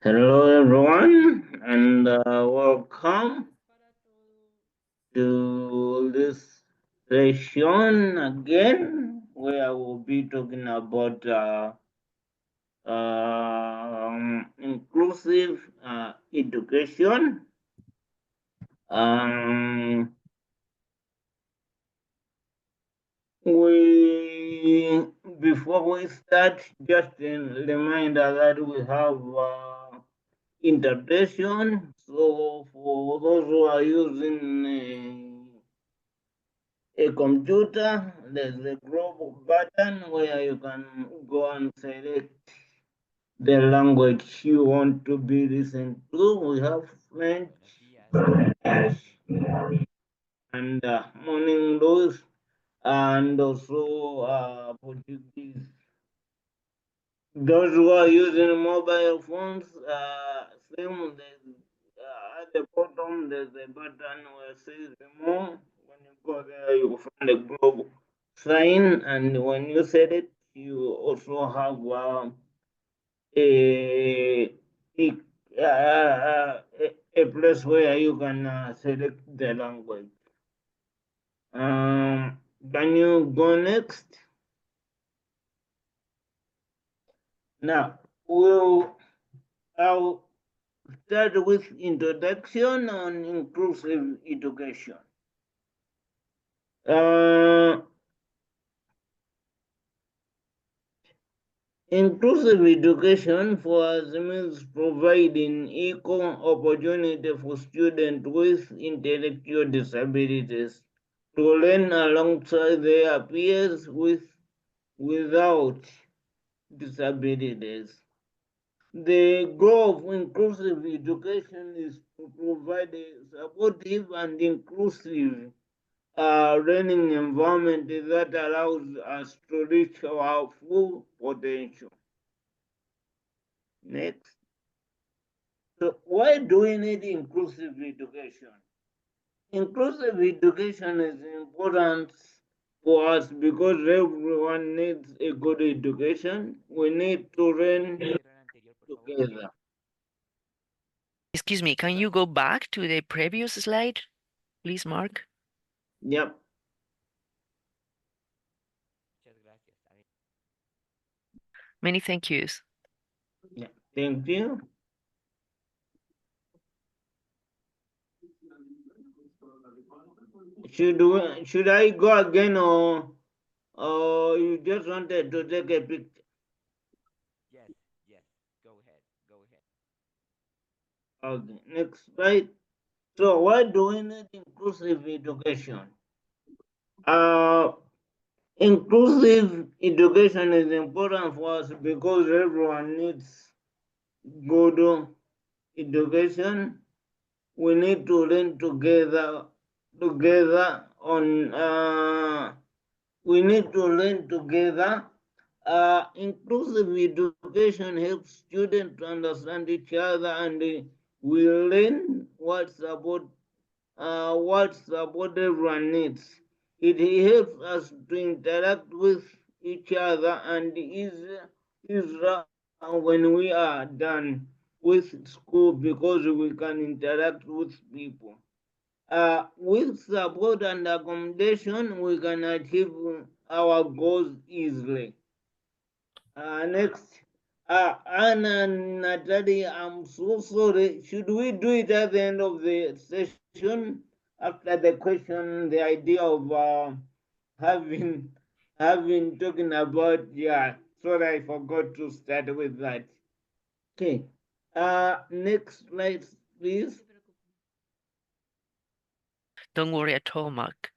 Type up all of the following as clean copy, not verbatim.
Hello, everyone, and welcome to this session again, where we'll be talking about inclusive education. Um, we Before we start, just a reminder that we have interpretation. So for those who are using a computer, there's a global button where you can go and select the language you want to be listened to. We have French, and morning those, and also Portuguese. Those who are using mobile phones, same, at the bottom there's a button where it says remove. When you go there, you find a globe sign, and when you set it, you also have a, a, a place where you can select the language. Can you go next? Now, I'll start with introduction on inclusive education. Uh, Inclusive education for us means providing equal opportunity for students with intellectual disabilities to learn alongside their peers without disabilities. The goal of inclusive education is to provide a supportive and inclusive learning environment that allows us to reach our full potential. Next. So why do we need inclusive education? Inclusive education is important for us because everyone needs a good education. We need to learn together. Excuse me, can you go back to the previous slide, please, Mark? Yep. Many thank yous. Yeah. Thank you. Should I go again, or you just wanted to take a picture? Yes, go ahead, Okay, next slide. So why do we need inclusive education? Uh, Inclusive education is important for us because everyone needs good education. We need to learn together on we need to learn together. Inclusive education helps students to understand each other, and we learn what everyone needs. It helps us to interact with each other and is when we are done with school because we can interact with people. With support and accommodation, we can achieve our goals easily. Next, Anna and Natalie, I'm so sorry. Should we do it at the end of the session after the question, the idea of having talking about, yeah? Sorry, I forgot to start with that. Okay. Next slide, please. Don't worry at all, Mark.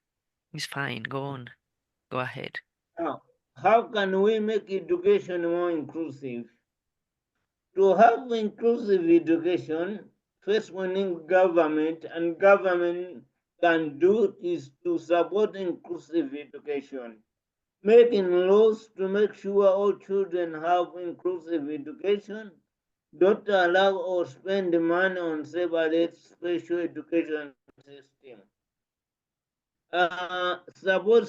It's fine. Go on. Go ahead. Now, how can we make education more inclusive? To have inclusive education, first we need government, and government can do is to support inclusive education, making laws to make sure all children have inclusive education, don't allow or spend money on separate special education system. Uh, support,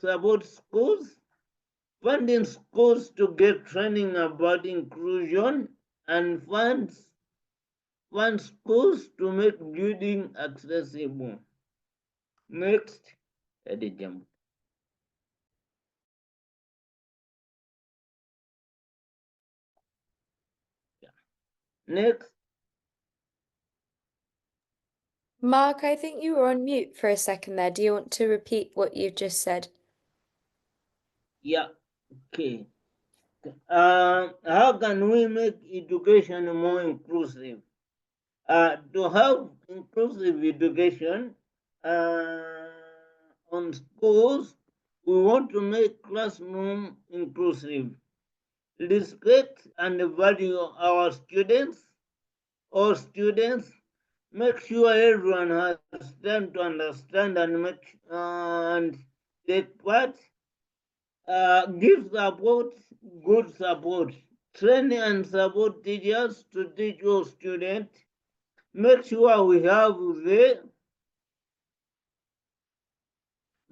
support schools, funding schools to get training about inclusion, and funds fund schools to make reading accessible. Next, Eddie jump. Next, Mark, I think you were on mute for a second there. Do you want to repeat what you've just said? yeah, okay. How can we make education more inclusive? To have inclusive education on schools, we want to make classroom inclusive, respect and value our students or students, make sure everyone has time to understand and take part, give support, good support, train and support teachers to teach your students, make sure we have the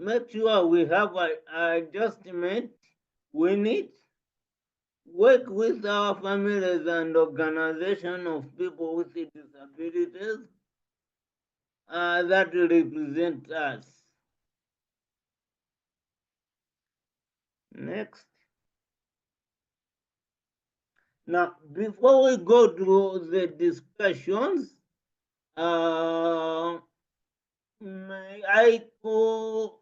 make sure we have a adjustment we need, work with our families and organization of people with disabilities that represent us. Next. Now, before we go to the discussions, may I go?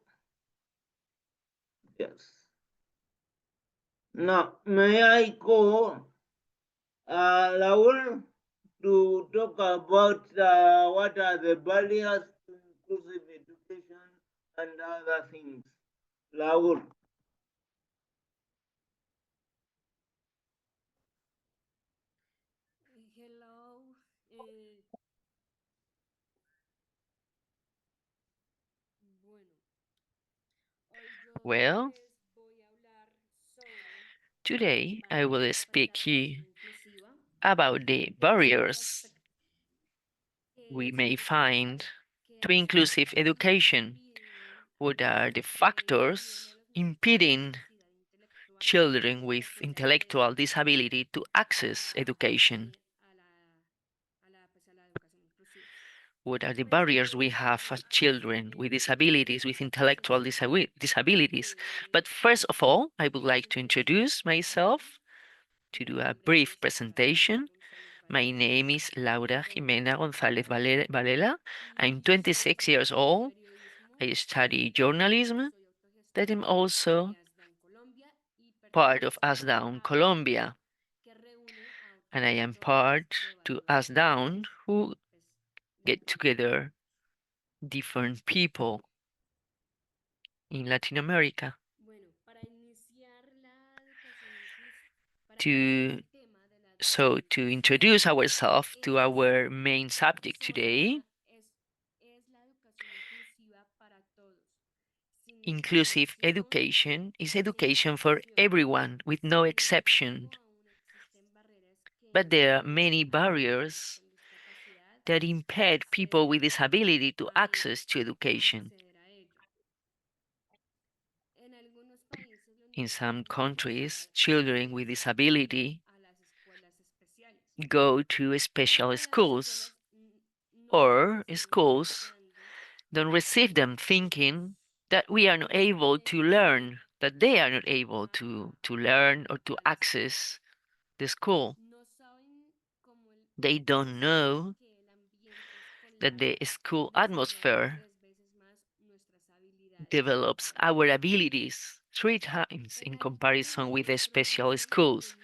Yes. Now, may I go, Raul, to talk about what are the barriers to inclusive education and other things. Raul. Hello. Bueno, hoy yo Well, les voy a hablar sobre la today I will discapacidad speak you inclusiva. about the barriers we Es may find que to a veces inclusive nos education. impide What are the accederle factors a los niños con impeding discapacidad intelectual children with pues intellectual disability to access education? a la educación inclusiva? What are the Pues barriers we have as children with disabilities, with intellectual disabilities? But first of all, I would like to introduce myself, to do a brief presentation. My name is Laura Jimena González Valela. I'm 26 years old. I study journalism, that I'm also part of Us Down Colombia, and I am part to Us Down, who get together different people in Latin America to to introduce ourselves to our main subject today. Inclusive education is education for everyone with no exception. But there are many barriers that impede people with disability to access to education. In some countries, children with disability go to special schools, or schools don't receive them thinking that we are not able to learn, that they are not able to learn or to access the school. They don't know that the school atmosphere develops our abilities 3 times in comparison with the special schools.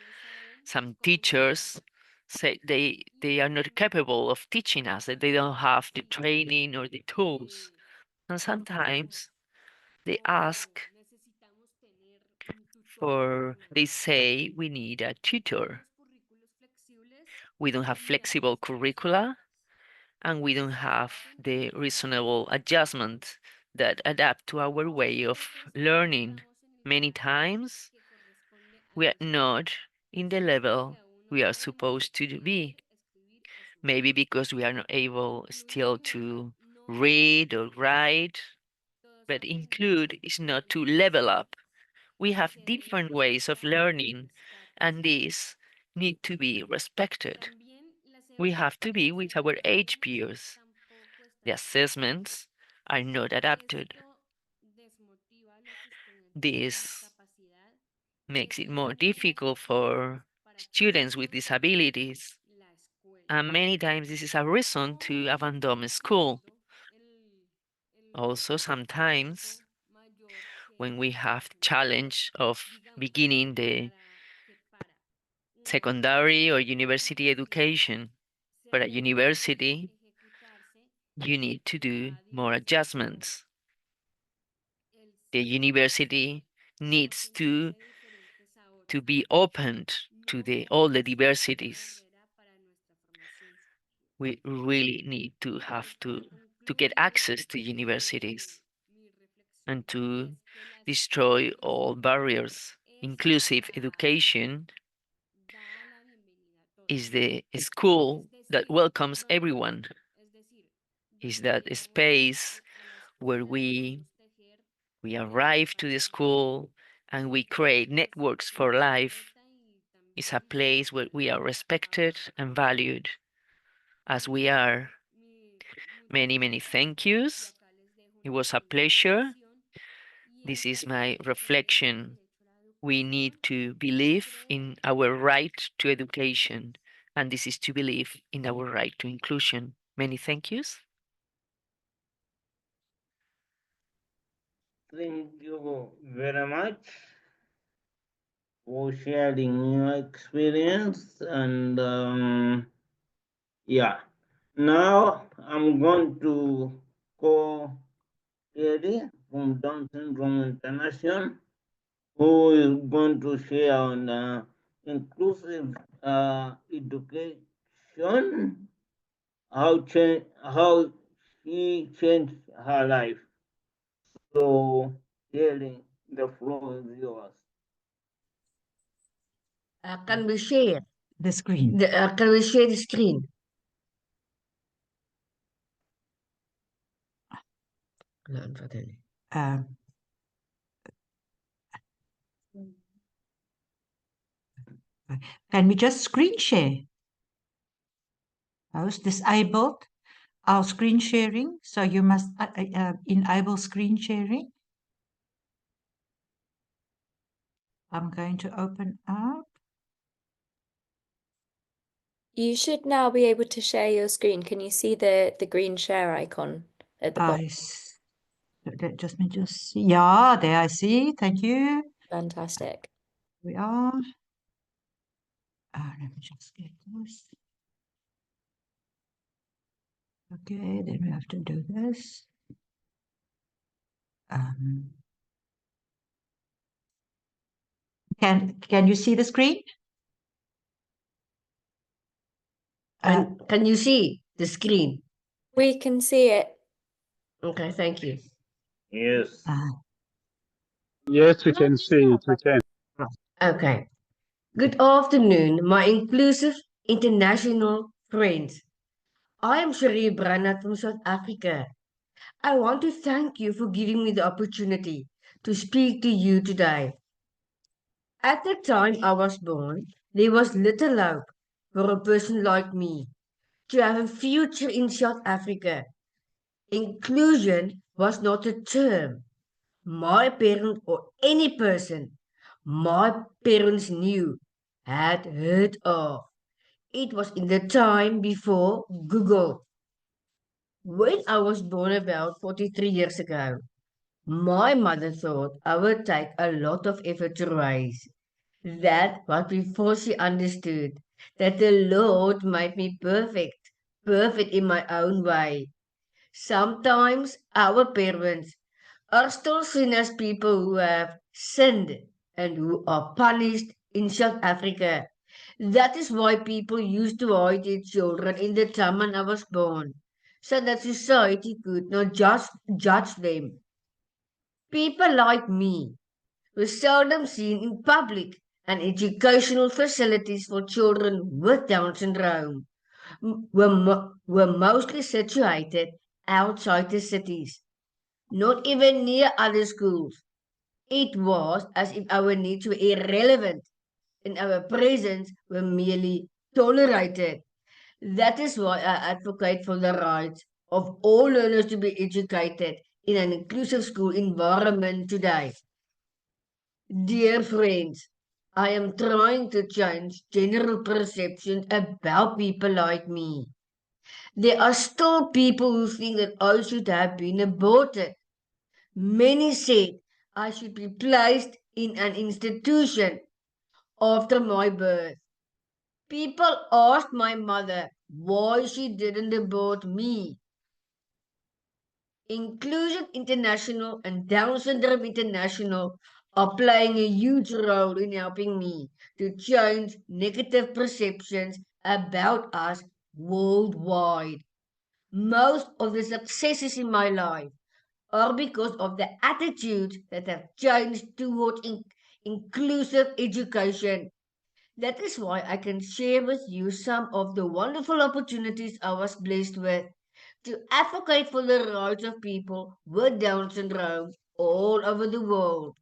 Some teachers say they are not capable of teaching us, that they don't have the training or the tools. And sometimes they ask they say we need a tutor. We don't have flexible curricula, and we don't have the reasonable adjustment that adapt to our way of learning. Many times we are not in the level we are supposed to be. Maybe because we are not able still to read or write, but include is not to level up. We have different ways of learning, and these need to be respected. we have to be with our age peers. The assessments are not adapted. This makes it more difficult for students with disabilities, and many times this is a reason to abandon school. Also, sometimes when we have the challenge of beginning the secondary or university education, for a university, you need to do more adjustments. The university needs to be opened to all the diversities. We really need to have to get access to universities and to destroy all barriers. Inclusive education is the school that welcomes everyone, is that space where we arrive to the school and we create networks for life. It's a place where we are respected and valued as we are. Many, many thank yous. It was a pleasure. This is my reflection. We need to believe in our right to education, and this is to believe in our right to inclusion. Many thank yous. Thank you very much for sharing your experience. And yeah, now I'm going to call Eddie from Down Syndrome International, who is going to share on inclusive education, how she changed her life. So, Eddie, the floor is yours. Can we share the screen? can we share the screen? Um, can we just screen share? I was disabled our screen sharing, so you must enable screen sharing. I'm going to open up. You should now be able to share your screen. Can you see the green share icon at the bottom? Just see. Yeah, there I see. Thank you. Fantastic. We are. Let me just get this. Okay, then we have to do this. Can you see the screen? Can you see the screen? We can see it. Okay, thank you. Yes. Yes, we can see it. We can. Okay. Good afternoon, my inclusive international friends. I am Cerebral from South Africa. I want to thank you for giving me the opportunity to speak to you today. At the time I was born, there was little hope for a person like me to have a future in South Africa. Inclusion was not a term my parent or any person my parents knew had heard of. It was in the time before Google. When I was born about 43 years ago, my mother thought I would take a lot of effort to raise. That was before she understood that the Lord made me perfect, perfect in my own way. Sometimes our parents are still seen as people who have sinned and who are punished in South Africa. That is why people used to hide their children in the time when I was born, so that society could not just judge them. People like me were seldom seen in public and educational facilities for children with Down syndrome were mostly situated outside the cities, not even near other schools. It was as if our needs were irrelevant and our presence were merely tolerated. That is why I advocate for the rights of all learners to be educated in an inclusive school environment today. Dear friends, I am trying to change general perceptions about people like me. There are still people who think that I should have been aborted. Many said I should be placed in an institution after my birth. People asked my mother why she didn't abort me. Inclusion International and Down Syndrome International are playing a huge role in helping me to change negative perceptions about us worldwide. Most of the successes in my life are because of the attitudes that have changed towards inclusive education. That is why I can share with you some of the wonderful opportunities I was blessed with to advocate for the rights of people with Down syndrome all over the world.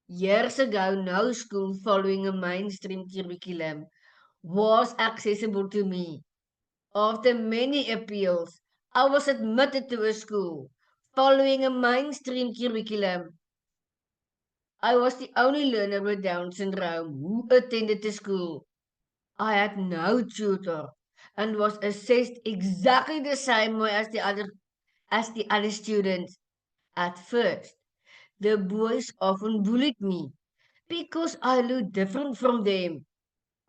Years ago, no school following a mainstream curriculum was accessible to me. After many appeals, I was admitted to a school following a mainstream curriculum. I was the only learner with Down syndrome who attended the school. I had no tutor and was assessed exactly the same way as the other students. At first, the boys often bullied me because I looked different from them.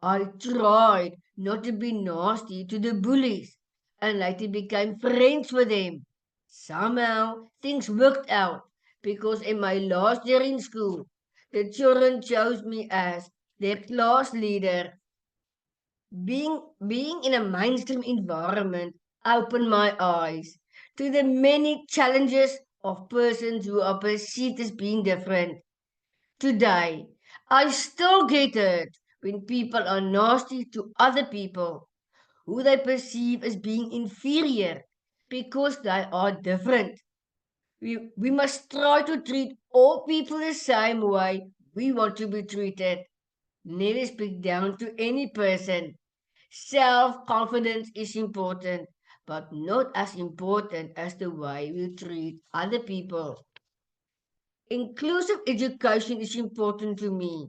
I tried not to be nasty to the bullies and later became friends with them. Somehow things worked out because in my last year in school, the children chose me as their class leader. Being in a mainstream environment opened my eyes to the many challenges of persons who are perceived as being different. Today, I still get it when people are nasty to other people who they perceive as being inferior because they are different. We must try to treat all people the same way we want to be treated. Never speak down to any person. Self-confidence is important, but not as important as the way we treat other people. Inclusive education is important to me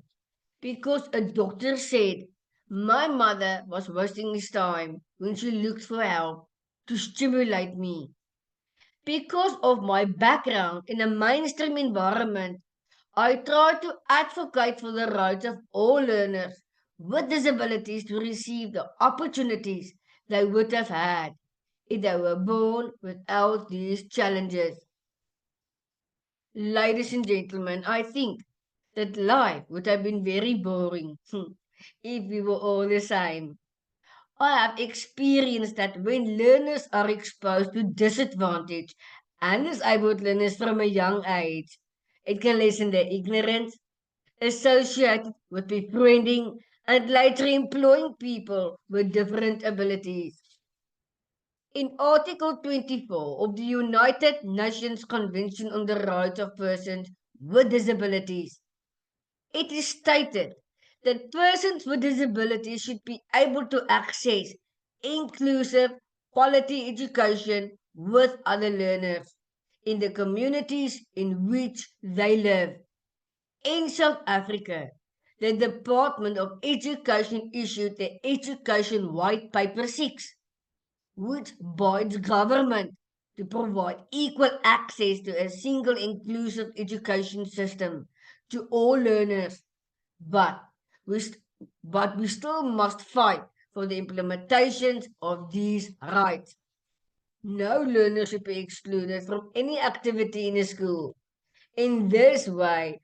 because a doctor said my mother was wasting his time when she looked for help to stimulate me. Because of my background in a mainstream environment, I try to advocate for the rights of all learners with disabilities to receive the opportunities they would have had if they were born without these challenges. Ladies and gentlemen, I think that life would have been very boring if we were all the same. I have experienced that when learners are exposed to disadvantage and disabled learners from a young age, it can lessen their ignorance associated with befriending and later employing people with different abilities. In Article 24 of the United Nations Convention on the Rights of Persons with Disabilities, it is stated that persons with disabilities should be able to access inclusive, quality education with other learners in the communities in which they live. In South Africa, the Department of Education issued the Education White Paper 6, which binds government to provide equal access to a single inclusive education system to all learners. But we, st- but we still must fight for the implementations of these rights. No learner should be excluded from any activity in a school. In this way,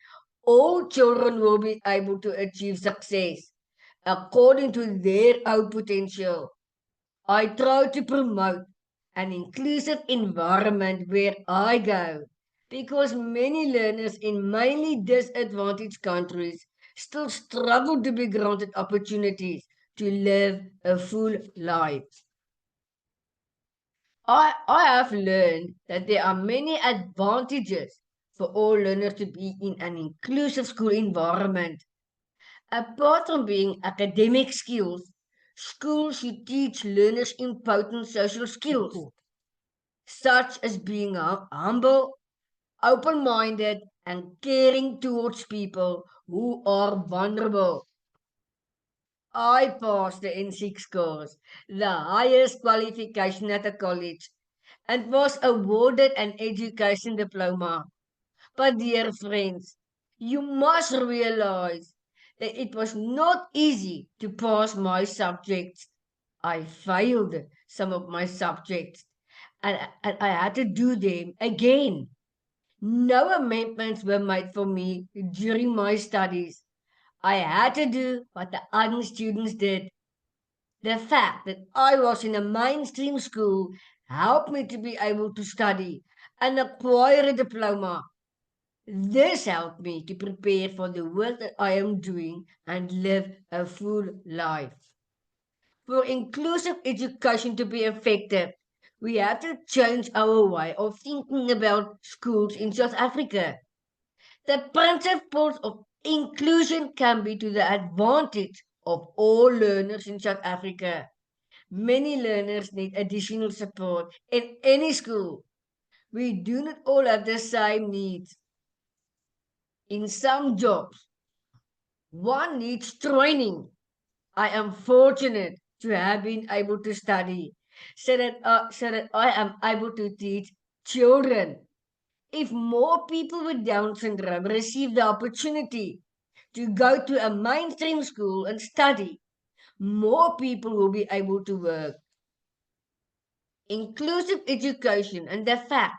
all children will be able to achieve success according to their own potential. I try to promote an inclusive environment where I go because many learners in mainly disadvantaged countries still struggle to be granted opportunities to live a full life. I have learned that there are many advantages for all learners to be in an inclusive school environment. Apart from being academic skills, Schools should teach learners important social skills, such as being humble, open-minded, and caring towards people who are vulnerable. I passed the N6 course, the highest qualification at the college, and was awarded an education diploma. But dear friends, you must realize that it was not easy to pass my subjects. I failed some of my subjects and I had to do them again. No amendments were made for me during my studies. I had to do what the other students did. The fact that I was in a mainstream school helped me to be able to study and acquire a diploma. This helped me to prepare for the work that I am doing and live a full life. For inclusive education to be effective, we have to change our way of thinking about schools in South Africa. The principles of inclusion can be to the advantage of all learners in South Africa. Many learners need additional support in any school. We do not all have the same needs. In some jobs, one needs training. I am fortunate to have been able to study so that I am able to teach children. If more people with Down syndrome receive the opportunity to go to a mainstream school and study, more people will be able to work. Inclusive education and the fact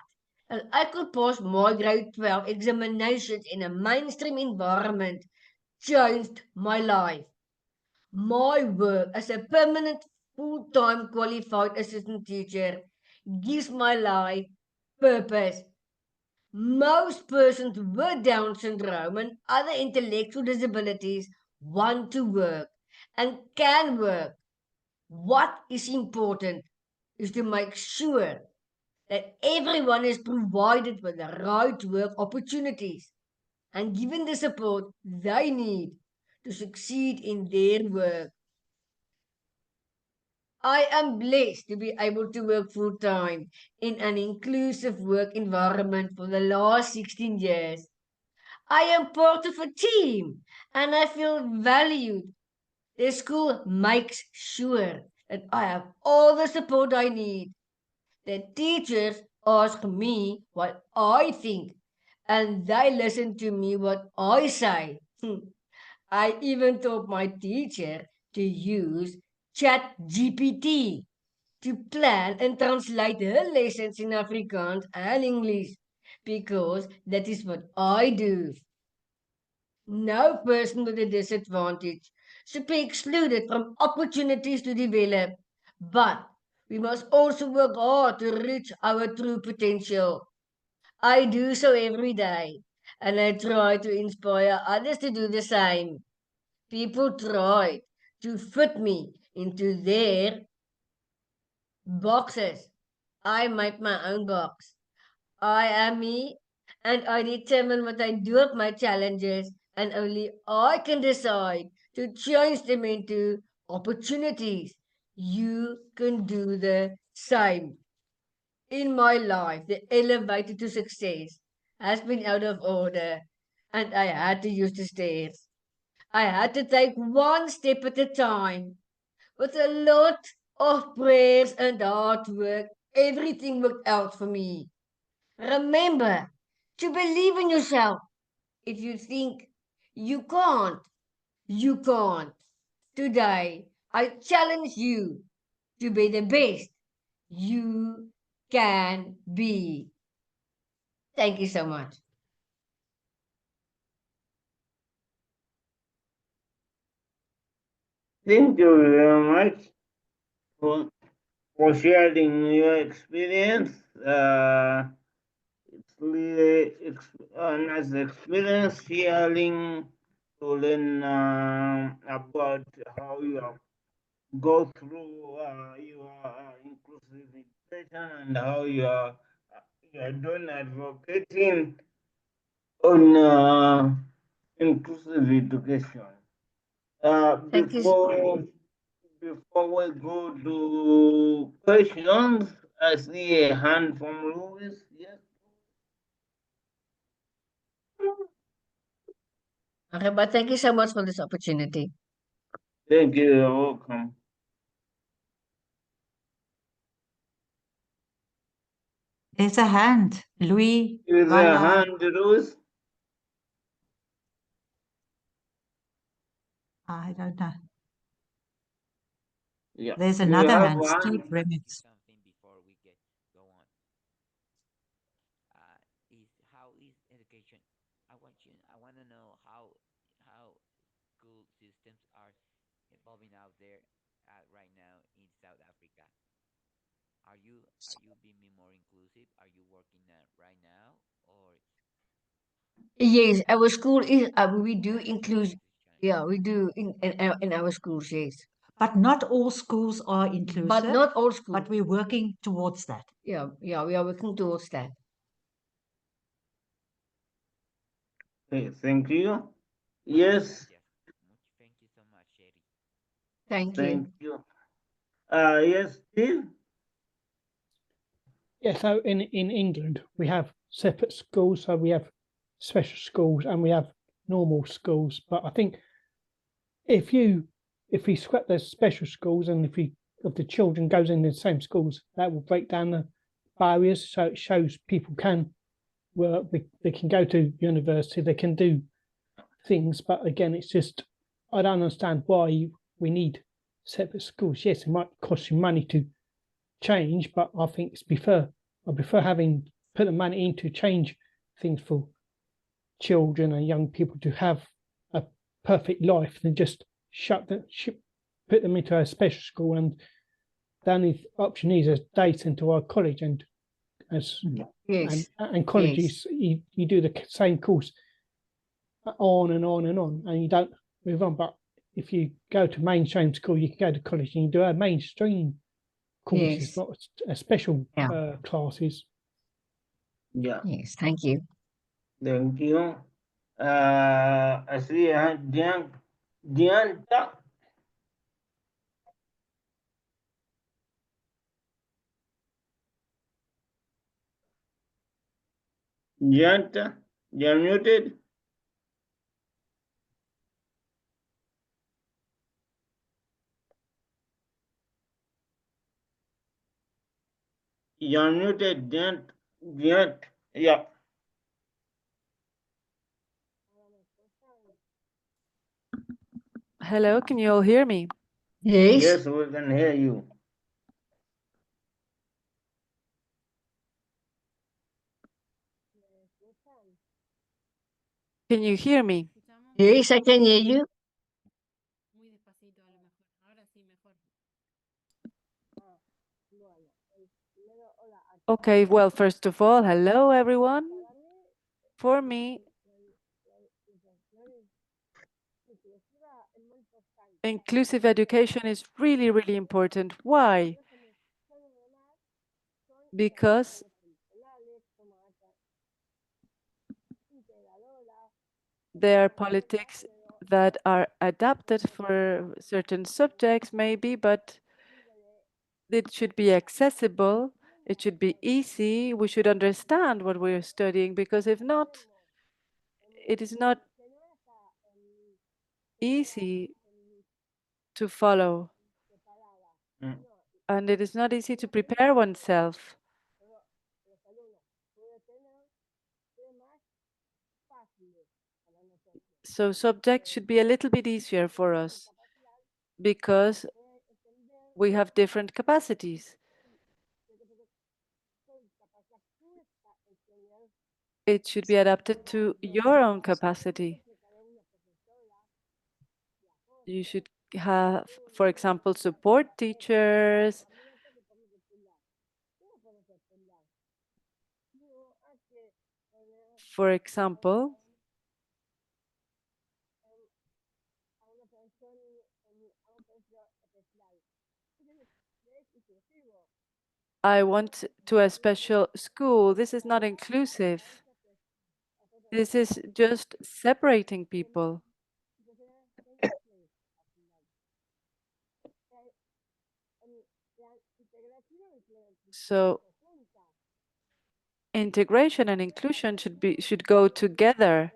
that I could pass my grade 12 examinations in a mainstream environment changed my life. My work as a permanent full-time qualified assistant teacher gives my life purpose. Most persons with Down syndrome and other intellectual disabilities want to work and can work. What is important is to make sure that everyone is provided with the right work opportunities and given the support they need to succeed in their work. I am blessed to be able to work full time in an inclusive work environment for the last 16 years. I am part of a team and I feel valued. The school makes sure that I have all the support I need. The teachers ask me what I think and they listen to me what I say. I even taught my teacher to use Chat GPT to plan and translate her lessons in Afrikaans and English because that is what I do. No person with a disadvantage should be excluded from opportunities to develop, but we must also work hard to reach our true potential. I do so every day, and I try to inspire others to do the same. People try to fit me into their boxes. I make my own box. I am me, and I determine what I do with my challenges, and only I can decide to change them into opportunities. You can do the same. In my life, the elevator to success has been out of order, and I had to use the stairs. I had to take one step at a time. With a lot of prayers and hard work, everything worked out for me. Remember to believe in yourself. If you think you can't, you can't. Today, I challenge you to be the best you can be. Thank you so much. Thank you very much for, for sharing your experience. It's really a nice experience sharing to learn about how you go through your inclusive education and how you are doing advocating on inclusive education. Thank you. Before before we go to questions, I see a hand from Louis. Yes. Okay, but thank you so much for this opportunity. Thank you. You're welcome. There's a hand. Louis. Is there a hand, Louis? I don't know. Yeah. There's We another have hand. one. Steve Remix. Something before we go on. Is how is education? I want to know how school systems are evolving out there right now in South Africa. Are you being more inclusive? Are you working right now, or Yes, our school is, we do what include, is challenge? yeah, we do in our schools, yes. But not all schools are inclusive. But not all schools. But we're working towards that. Yeah, we are working towards that. Okay, thank you. Yes. Yes. Thank you so much, Sherry. Thank you. Thank you. Yes, Steve. Yeah, so in England, we have separate schools. So we have special schools and we have normal schools. But I think if we scrap those special schools and if the children goes in the same schools, that will break down the barriers. So it shows people can work, they can go to university, they can do things. But again, it's just, I don't understand why we need separate schools. Yes, it might cost you money to change, but I think I prefer having put the money in to change things for children and young people to have a perfect life than just put them into a special school, and the only option is they sent to our college, and as Yes. and colleges, yes. You do the same course on and on and on, and you don't move on. But if you go to mainstream school, you can go to college and you do a mainstream courses, Yes. not a special classes. Yeah. Yes, thank you. Thank you. I see a hand, Dianta. Dianta, you're muted. You're muted, Diant. Yeah. Hello, can you all hear me? Yes. Yes, we can hear you. Can you hear me? Yes, I can hear you. Okay, well, first of all, hello everyone. For me, inclusive education is really, really important. Why? Because there are politics that are adapted for certain subjects, maybe, but it should be accessible. It should be easy. We should understand what we're studying, because if not, it is not easy to follow. And it is not easy to prepare oneself. So subjects should be a little bit easier for us because we have different capacities. It should be adapted to your own capacity. You should have, for example, support teachers. For example, I went to a special school. This is not inclusive. This is just separating people. So integration and inclusion should go together.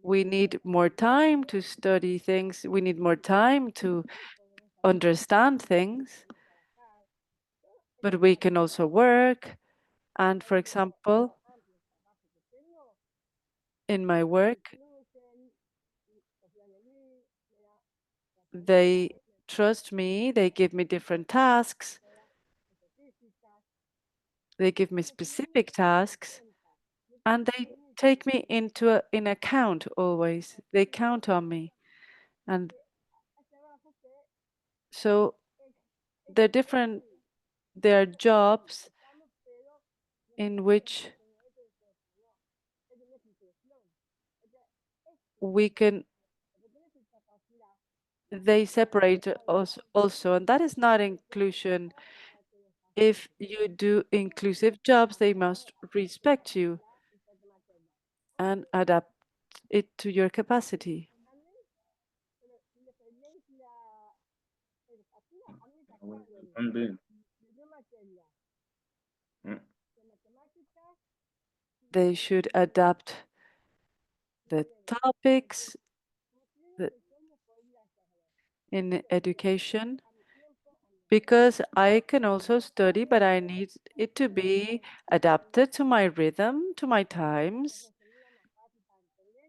We need more time to study things. We need more time to understand things. But we can also work. And for example, in my work, they trust me, they give me different tasks, they give me specific tasks, and they take me in account always. They count on me. And so there are jobs in which they separate us also, and that is not inclusion. If you do inclusive jobs, they must respect you and adapt it to your capacity. They should adapt the topics in education, because I can also study, but I need it to be adapted to my rhythm, to my times.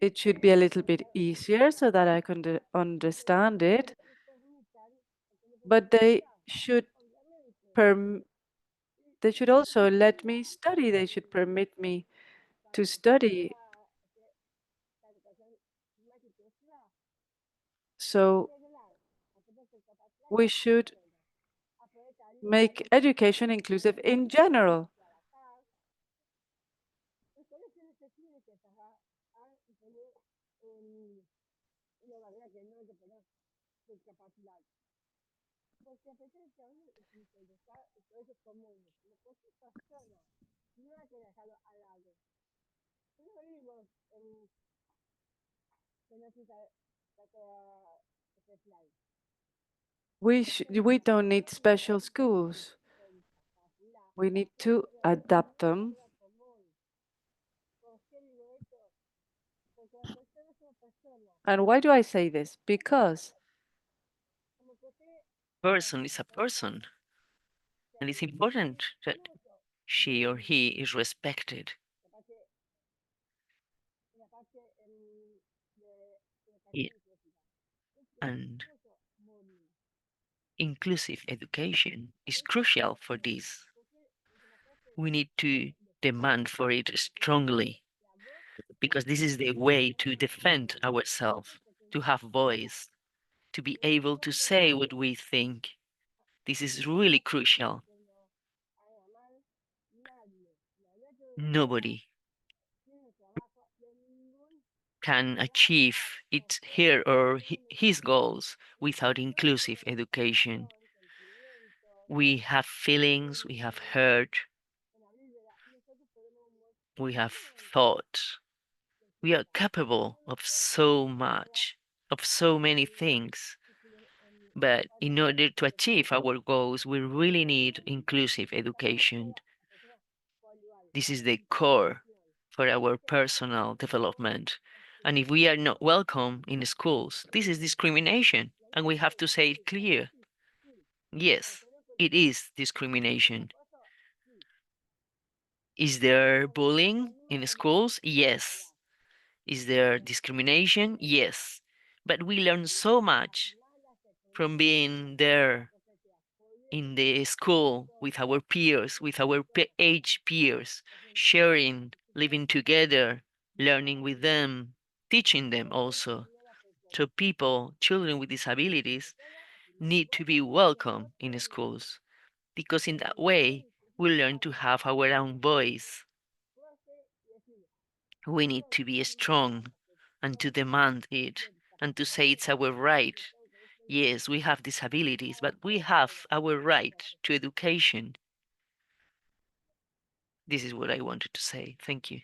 It should be a little bit easier so that I can understand it, but they should also let me study. They should permit me to study. So we should make education inclusive in general. We don't need special schools. We need to adapt them. And why do I say this? Because Person is a person, and it's important that she or he is respected. And inclusive education is crucial for this. We need to demand for it strongly, because this is the way to defend ourselves, to have voice, to be able to say what we think. This is really crucial. Nobody can achieve her or his goals without inclusive education. We have feelings, we have hurt, we have thought. We are capable of so much, of so many things. But in order to achieve our goals, we really need inclusive education. This is the core for our personal development. And if we are not welcome in schools, this is discrimination. And we have to say it clear. Yes, it is discrimination. Is there bullying in schools? Yes. Is there discrimination? Yes. But we learn so much from being there in the school with our peers, with our age peers, sharing, living together, learning with them, teaching them also. So people, children with disabilities, need to be welcome in schools, because in that way we learn to have our own voice. We need to be strong and to demand it and to say it's our right. Yes, we have disabilities, but we have our right to education. This is what I wanted to say. Thank you.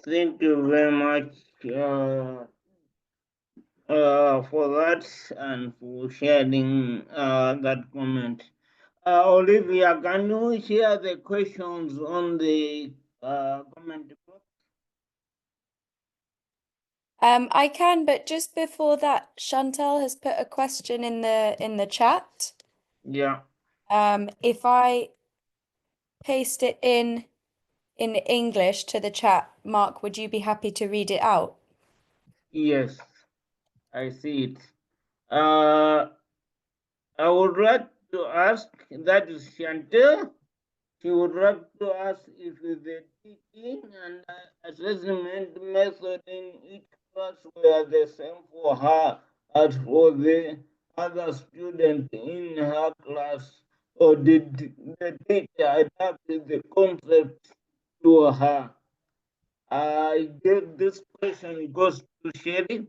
Thank you very much, for that and for sharing that comment. Olivia, can you share the questions on the comment box? I can, but just before that, Chantal has put a question in the chat. Yeah. If I paste it in English to the chat, Mark, would you be happy to read it out? Yes, I see it. I would like to ask, that is Chantal. She would like to ask if the teaching and assessment method in each class were the same for her as for the other students in her class, or did the teacher adapt the concept to her? I guess this question goes to Sherry.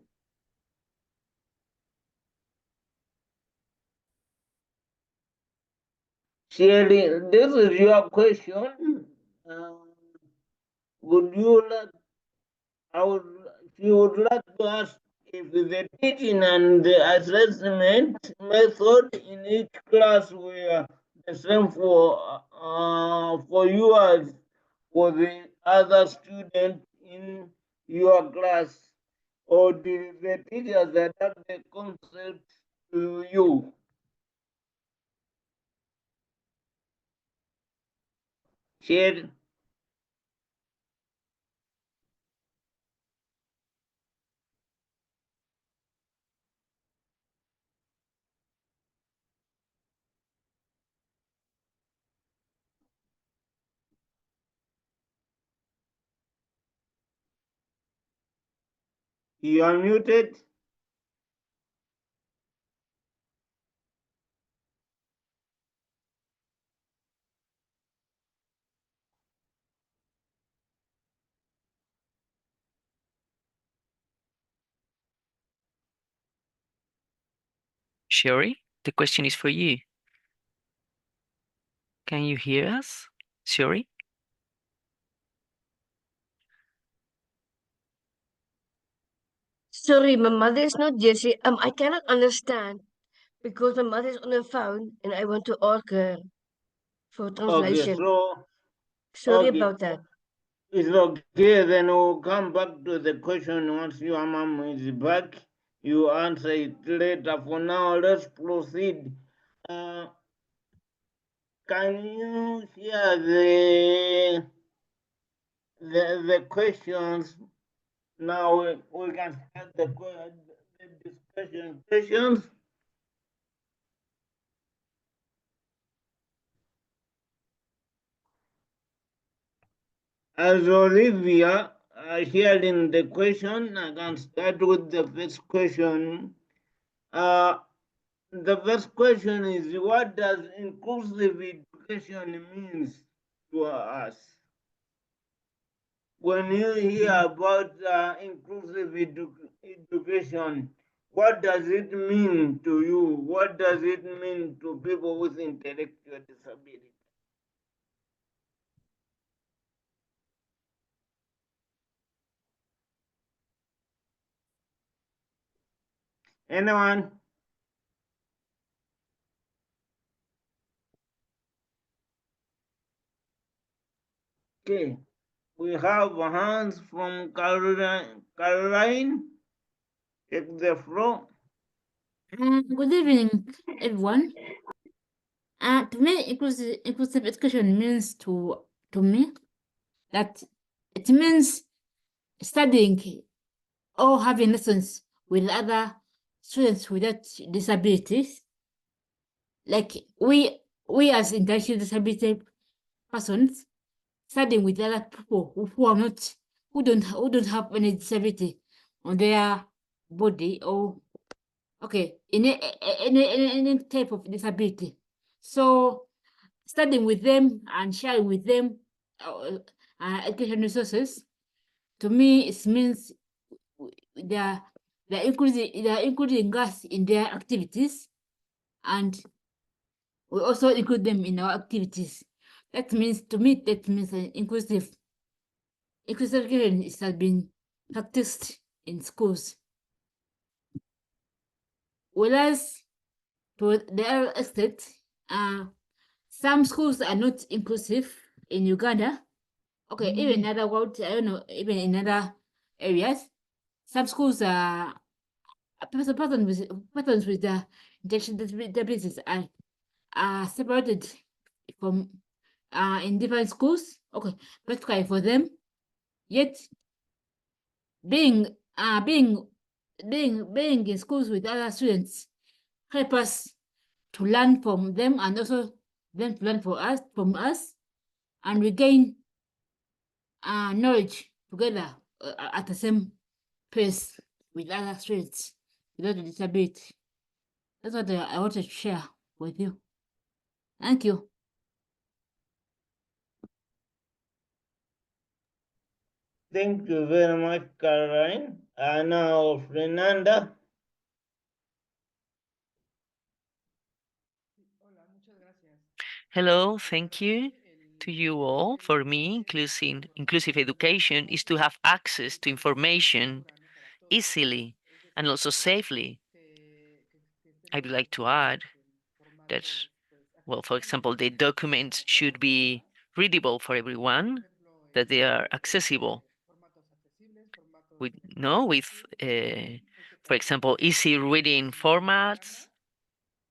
Sherry, this is your question. Would you like, she would like to ask if the teaching and the assessment method in each class were the same for you as for the other students in your class, or did the teachers adapt the concept to you? Share. You are muted. Sherry, the question is for you. Can you hear us, Sherry? Sorry, my mother is not Jessie. I cannot understand because my mother is on the phone and I want to ask her for Okay, translation. so Sorry okay. about that. It's okay, then we'll come back to the question once your mom is back. You answer it later. For now, let's proceed. Can you share the questions? Now we can start the discussion questions. As Olivia sharing the question, I can start with the first question. The first question is, what does inclusive education means to us? When you hear about inclusive education, what does it mean to you? What does it mean to people with intellectual disability? Anyone? Okay, we have hands from Caroline. Caroline, take the floor. Good evening, everyone. To me, inclusive education means to me that it means studying or having lessons with other students without disabilities. Like we as intellectual disability persons studying with other people who are not who don't have any disability on their body or okay in any type of disability. So studying with them and sharing with them education resources, to me it means they're including us in their activities, and we also include them in our activities. That means, to me, that means inclusive education has been practiced in schools. Whereas to the other extent, some schools are not inclusive in Uganda. Okay, even in other world, I don't know, even in other areas, some schools are persons with the intellectual disabilities are separated from in different schools. Okay, practically for them. Yet being in schools with other students help us to learn from them and also them to learn from us, and we gain knowledge together at the same pace with other students without a disability. That's what I wanted to share with you. Thank you. Thank you very much, Caroline. Now, Fernanda. Hello, thank you to you all. For me, inclusive education is to have access to information easily and also safely. I would like to add that, well, for example, the documents should be readable for everyone, that they are accessible with, no, with, for example, easy reading formats,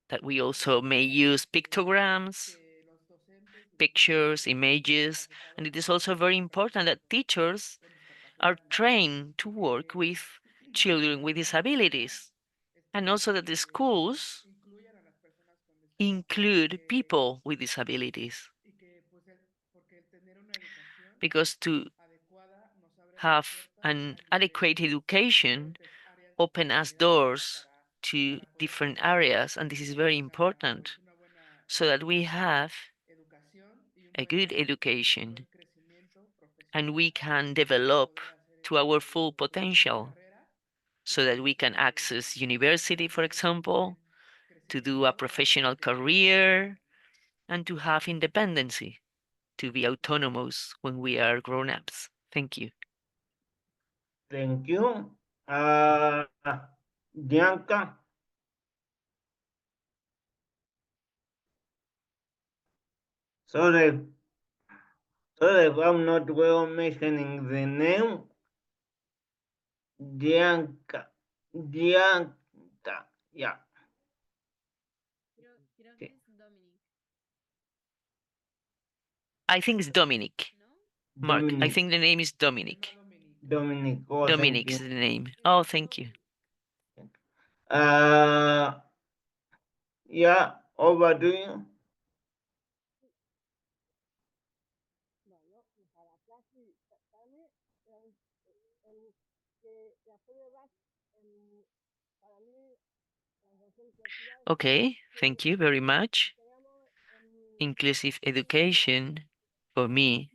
that we also may use pictograms, pictures, images, and it is also very important that teachers are trained to work with children with disabilities, and also that the schools include people with disabilities. Because to have an adequate education open us doors to different areas, and this is very important, so that we have a good education and we can develop to our full potential, so that we can access university, for example, to do a professional career, and to have independency, to be autonomous when we are grown-ups. Thank you. Thank you. Bianca. Sorry if I'm not well mentioning the name. Bianca. Yeah. I think it's Dominic. Mark, I Dominic. think the name is Dominic. Dominic. Oh, Dominic is the name. Oh, thank you. Yeah, over to you. Okay, thank you very much. Inclusive education, for me,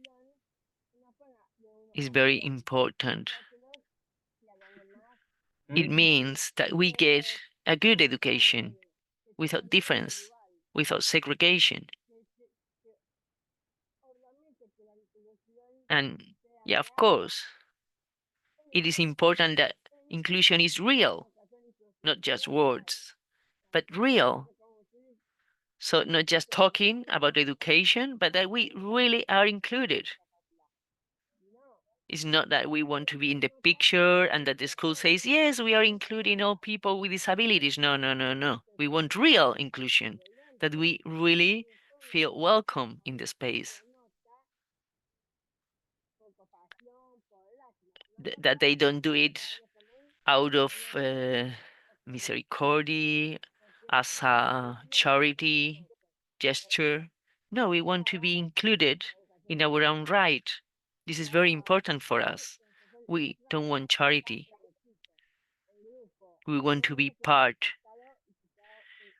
is very important. It means that we get a good education without difference, without segregation. And yeah, of course, it is important that inclusion is real, not just words, but real. So not just talking about education, but that we really are included. It's not that we want to be in the picture and that the school says, yes, we are including all people with disabilities. No, no, no, no. We want real inclusion, that we really feel welcome in the space. That they don't do it out of misericordia, as a charity gesture. No, we want to be included in our own right. This is very important for us. We don't want charity. We want to be part.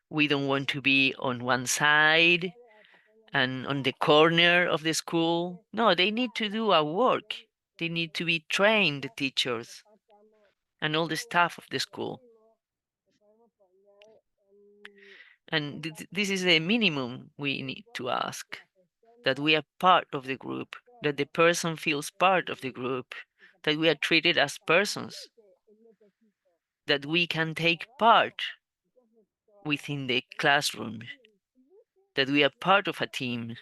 We don't want to be on one side and on the corner of the school. No, they need to do our work. They need to be trained, the teachers and all the staff of the school. And this is the minimum we need to ask, that we are part of the group, that the person feels part of the group, that we are treated as persons, that we can take part within the classroom, that we are part of a team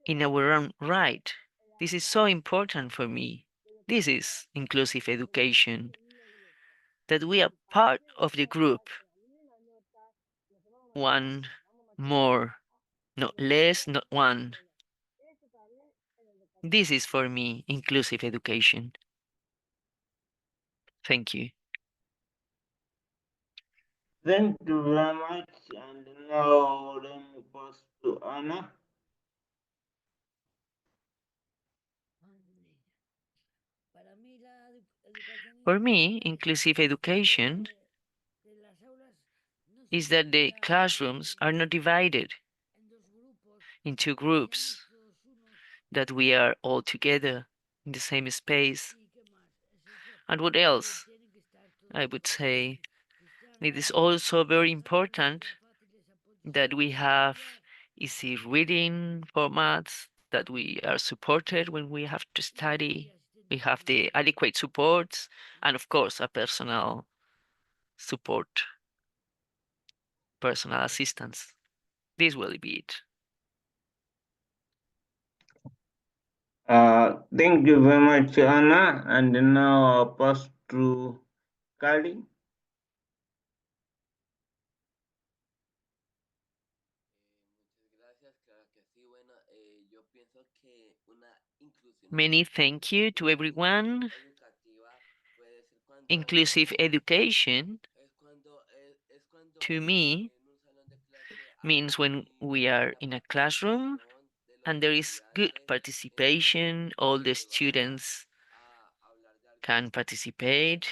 in our own right. This is so important for me. This is inclusive education, that we are part of the group, one more, not less, not one. This is for me inclusive education. Thank you. Thank you very much. And now let me pass to Anna. For me, inclusive education is that the classrooms are not divided into groups, that we are all together in the same space. And what else? I would say it is also very important that we have easy reading formats, that we are supported when we have to study, we have the adequate supports, and of course, a personal support, personal assistance. This will be it. Thank you very much, Anna. And now I'll pass to Kali. Many thank you to everyone. Inclusive education, to me, means when we are in a classroom and there is good participation, all the students can participate,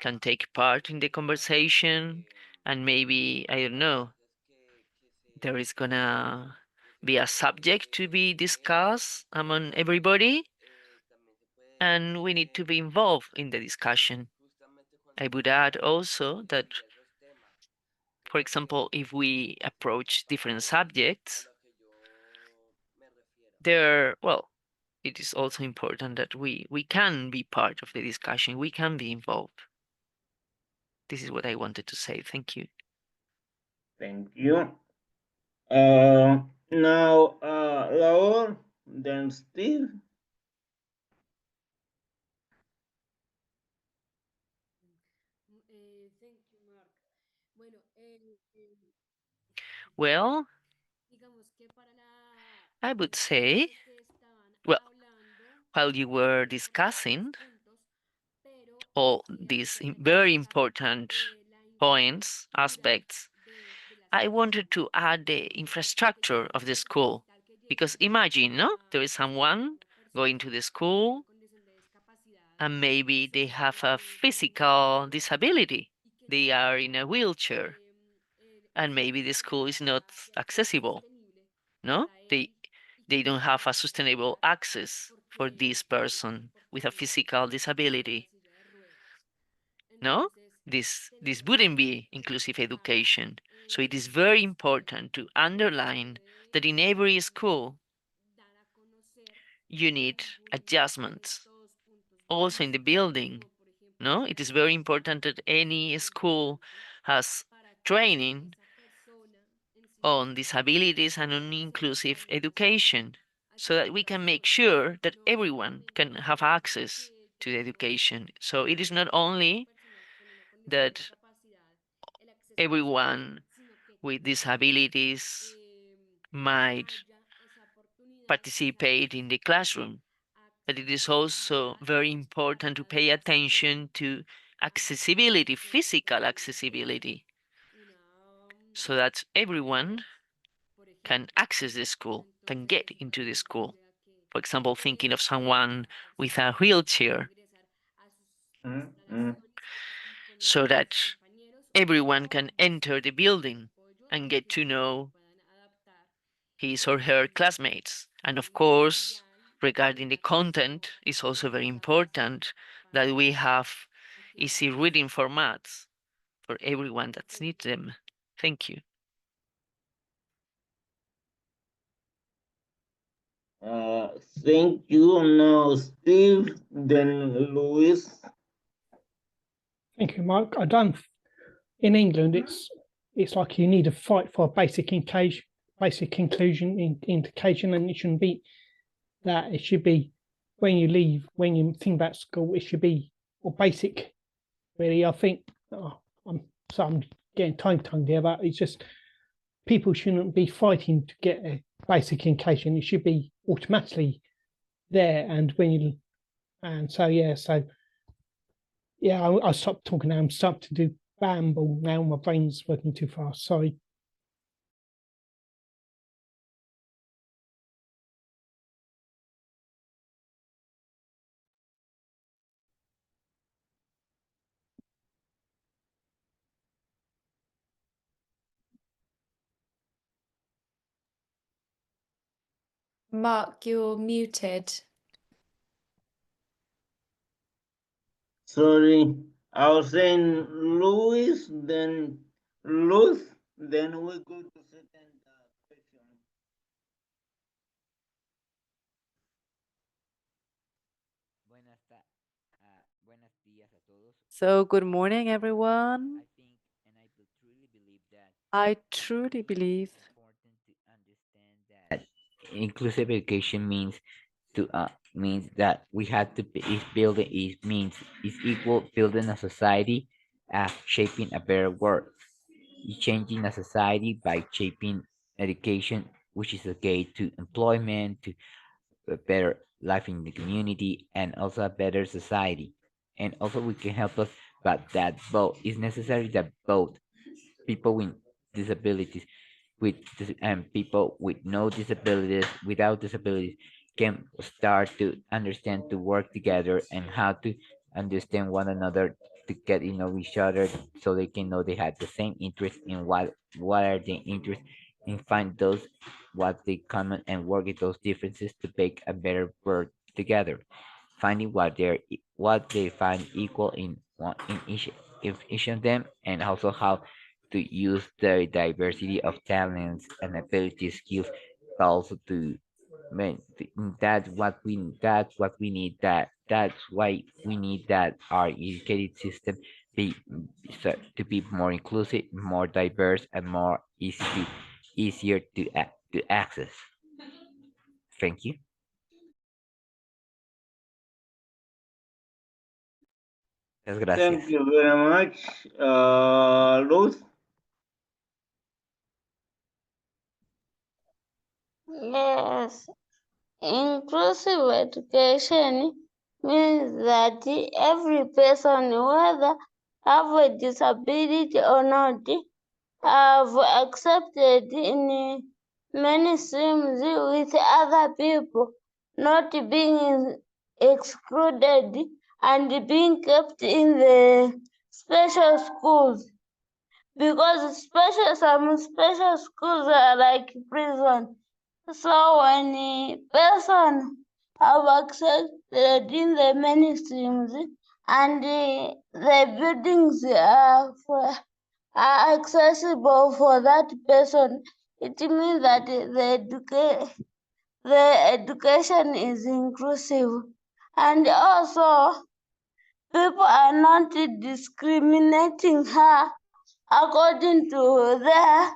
can take part in the conversation, and maybe, I don't know, there is gonna be a subject to be discussed among everybody, and we need to be involved in the discussion. I would add also that, for example, if we approach different subjects, well, it is also important that we can be part of the discussion, we can be involved. This is what I wanted to say. Thank you. Thank you. Now, Raul, then Steve. Well, I would say, well, while you were discussing all these very important points, aspects, I wanted to add the infrastructure of the school. Because imagine, no? There is someone going to the school and maybe they have a physical disability. They are in a wheelchair and maybe the school is not accessible, no? They don't have a sustainable access for this person with a physical disability. No, this wouldn't be inclusive education. So it is very important to underline that in every school you need adjustments, also in the building. No, it is very important that any school has training on disabilities and on inclusive education, so that we can make sure that everyone can have access to the education. So it is not only that everyone with disabilities might participate in the classroom, but it is also very important to pay attention to accessibility, physical accessibility, so that everyone can access the school, can get into the school. For example, thinking of someone with a wheelchair, so that everyone can enter the building and get to know his or her classmates. And of course, regarding the content, it's also very important that we have easy reading formats for everyone that needs them. Thank you. Thank you. Now, Steve, then Luis. Thank you, Mark. I don't in England, it's like you need to fight for basic inclusion, indication, and it shouldn't be that. It should be when you leave, when you think about school, it should be or basic. Really, I think I'm getting tongue here, but it's just people shouldn't be fighting to get a basic inclusion. It should be automatically there, and when you I stopped talking now. I'm starting to do bamble now. My brain's working too fast. Sorry. Mark, you're muted. Sorry, I was saying Louis, then Ruth, then we go to second question. Buenos días a todos. So, good morning, everyone. I think and I truly believe that I truly believe it's important to understand that inclusive education means that we have to is building it means is equal building a society, shaping a better world, changing a society by shaping education, which is a gate to employment, to a better life in the community, and also a better society. And also we can help us, but that both is necessary that both people with disabilities and people with no disabilities without disabilities can start to understand to work together and how to understand one another to get to know each other so they can know they have the same interest in what are the interests and find those what they common and work with those differences to make a better world together, finding what they find equal in each of them, and also how to use the diversity of talents and ability skills, but also to that's what we need, that's why we need that our educated system be to be more inclusive, more diverse, and more easier to access. Thank you. Muchas gracias. Thank you very much, Ruth. Yes, inclusive education means that every person, whether have a disability or not, have accepted in mainstreams with other people, not being excluded and being kept in the special schools. Because some special schools are like prison. So when a person have accepted in the mainstreams and the buildings are accessible for that person, it means that the education is inclusive. And also, people are not discriminating her according to their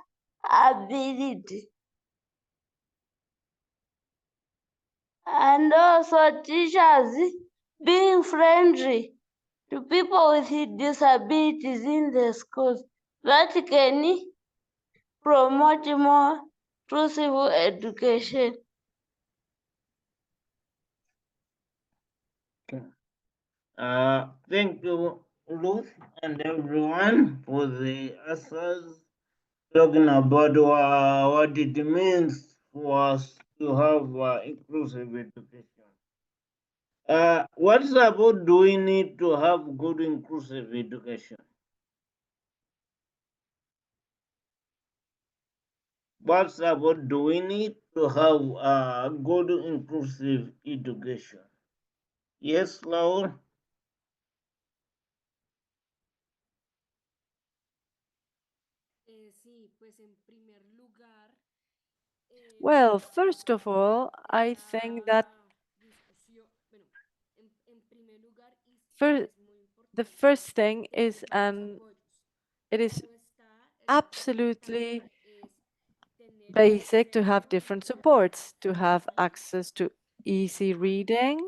ability. And also teachers being friendly to people with disabilities in the schools, that can promote more inclusive education. Thank you, Ruth, and everyone for the answers, talking about what it means for us to have inclusive education. What's about doing it to have good inclusive education? What's about doing it to have good inclusive education? Yes, Laura? Well, first of all, I think that the first thing is an It is absolutely basic to have different supports, to have access to easy reading,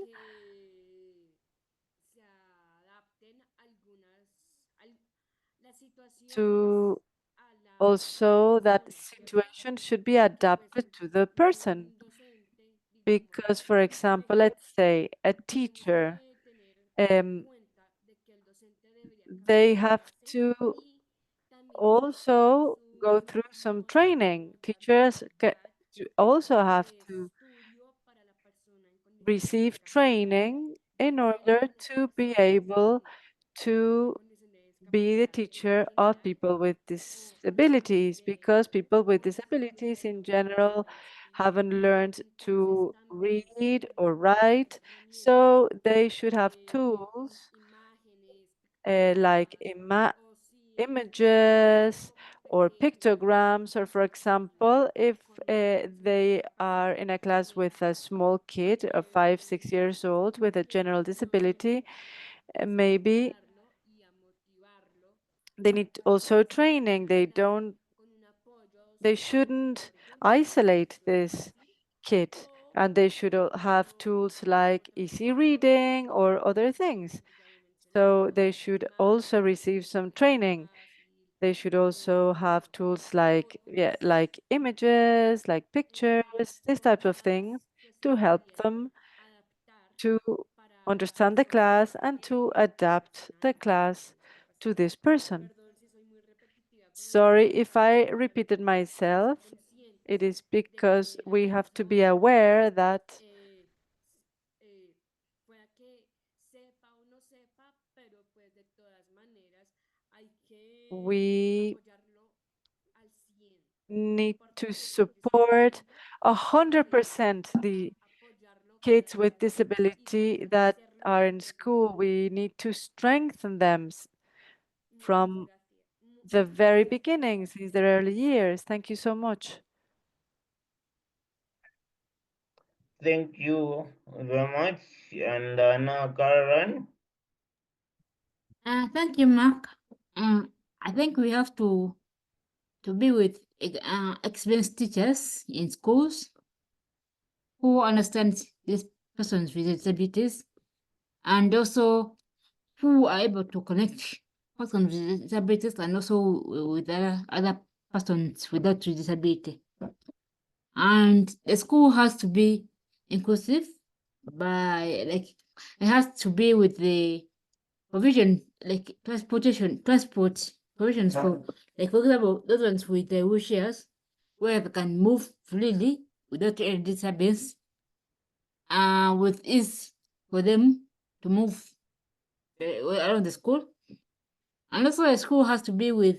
to also that situation should be adapted to the person. Because, for example, let's say a teacher, they have to also go through some training. Teachers also have to receive training in order to be able to be the teacher of people with disabilities, because people with disabilities in general haven't learned to read or write, so they should have tools like images or pictograms, or for example, if they are in a class with a small kid of 5, 6 years old with a general disability, maybe they need also training. They shouldn't isolate this kid, and they should have tools like easy reading or other things. So they should also receive some training. They should also have tools like like images, like pictures, this type of things to help them to understand the class and to adapt the class to this person. Sorry if I repeated myself. It is because we have to be aware that we need to support 100% the kids with disability that are in school. We need to strengthen them from the very beginning, since their early years. Thank you so much. Thank you very much. And now, Karen. Thank you, Mark. I think we have to be with experienced teachers in schools who understand these persons with disabilities, and also who are able to connect persons with disabilities and also with other persons without disability. And the school has to be inclusive by it has to be with the provision like transport provisions for for example those ones with the wheelchairs where they can move freely without any disturbance, with ease for them to move around the school. And also the school has to be with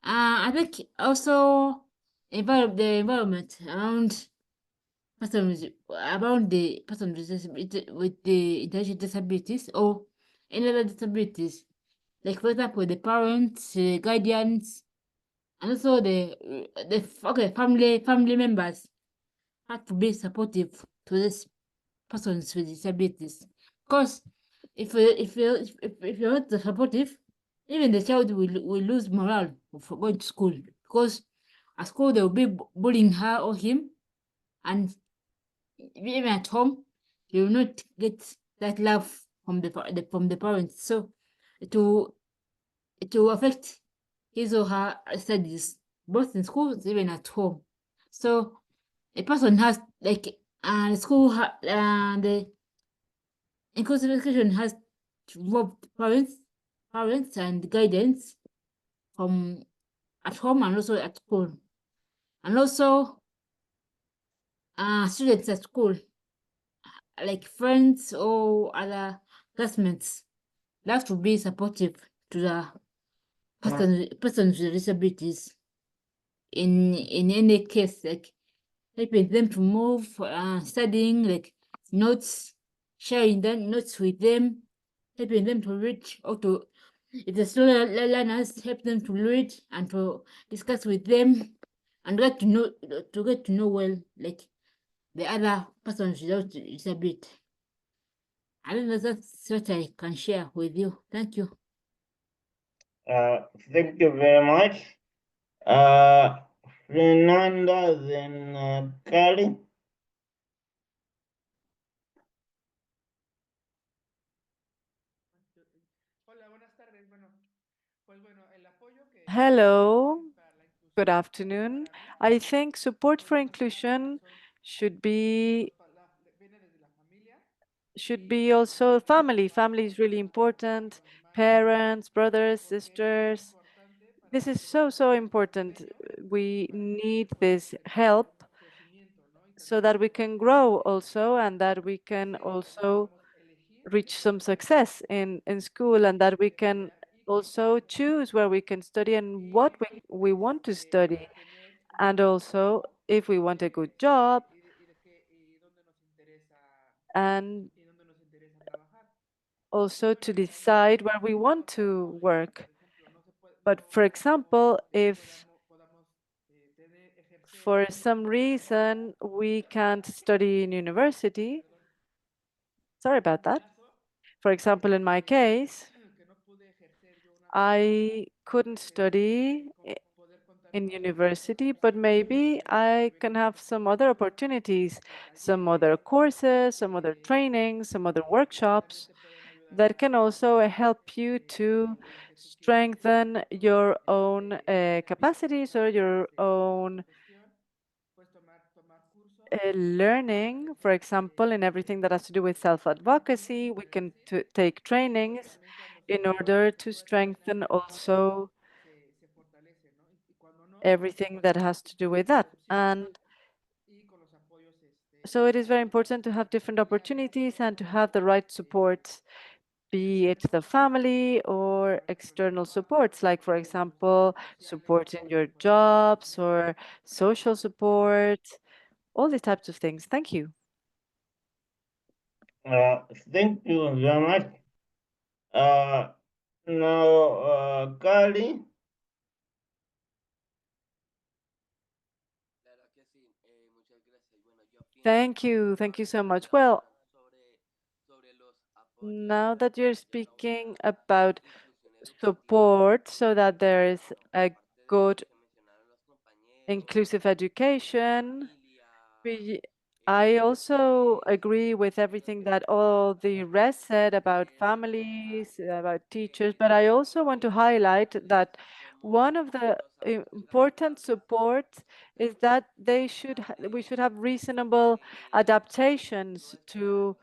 I think also the environment around persons around the person with the intellectual disabilities or any other disabilities, like for example the parents, guardians, and also the family members have to be supportive to these persons with disabilities. Because if you're not supportive, even the child will lose morale for going to school, because at school they will be bullying her or him, and even at home you will not get that love from the parents. So to affect his or her studies, both in schools, even at home. So a person has the school the inclusive education has to involve parents and guidance from at home and also at school, and also students at school, like friends or other classmates. They have to be supportive to the persons with disabilities in any case, like helping them to move, studying, like notes, sharing them notes with them, helping them to read, or to if the slow learners, help them to read and to discuss with them and get to know well like the other persons without disability. I don't know, that's what I can share with you. Thank you. Thank you very much. Uh, Fernanda, then Kali. Hello, good afternoon. I think support for inclusion should be also family. Family is really important. Parents, brothers, sisters. This is so important. We need this help so that we can grow also and that we can also reach some success in school and that we can also choose where we can study and what we want to study. And also if we want a good job and also to decide where we want to work. But for example, if for some reason we can't study in university, sorry about that. For example, in my case, I couldn't study in university, but maybe I can have some other opportunities, some other courses, some other trainings, some other workshops that can also help you to strengthen your own capacities or your own learning. For example, in everything that has to do with self-advocacy, we can take trainings in order to strengthen also everything that has to do with that. And so it is very important to have different opportunities and to have the right supports, be it the family or external supports, like, for example, support in your jobs or social support, all these types of things. Thank you. Thank you very much. Now, Kali. Thank you. Thank you so much. Well, now that you're speaking about support so that there is a good inclusive education, I also agree with everything that all the rest said about families, about teachers, but I also want to highlight that one of the important supports is that we should have reasonable adaptations to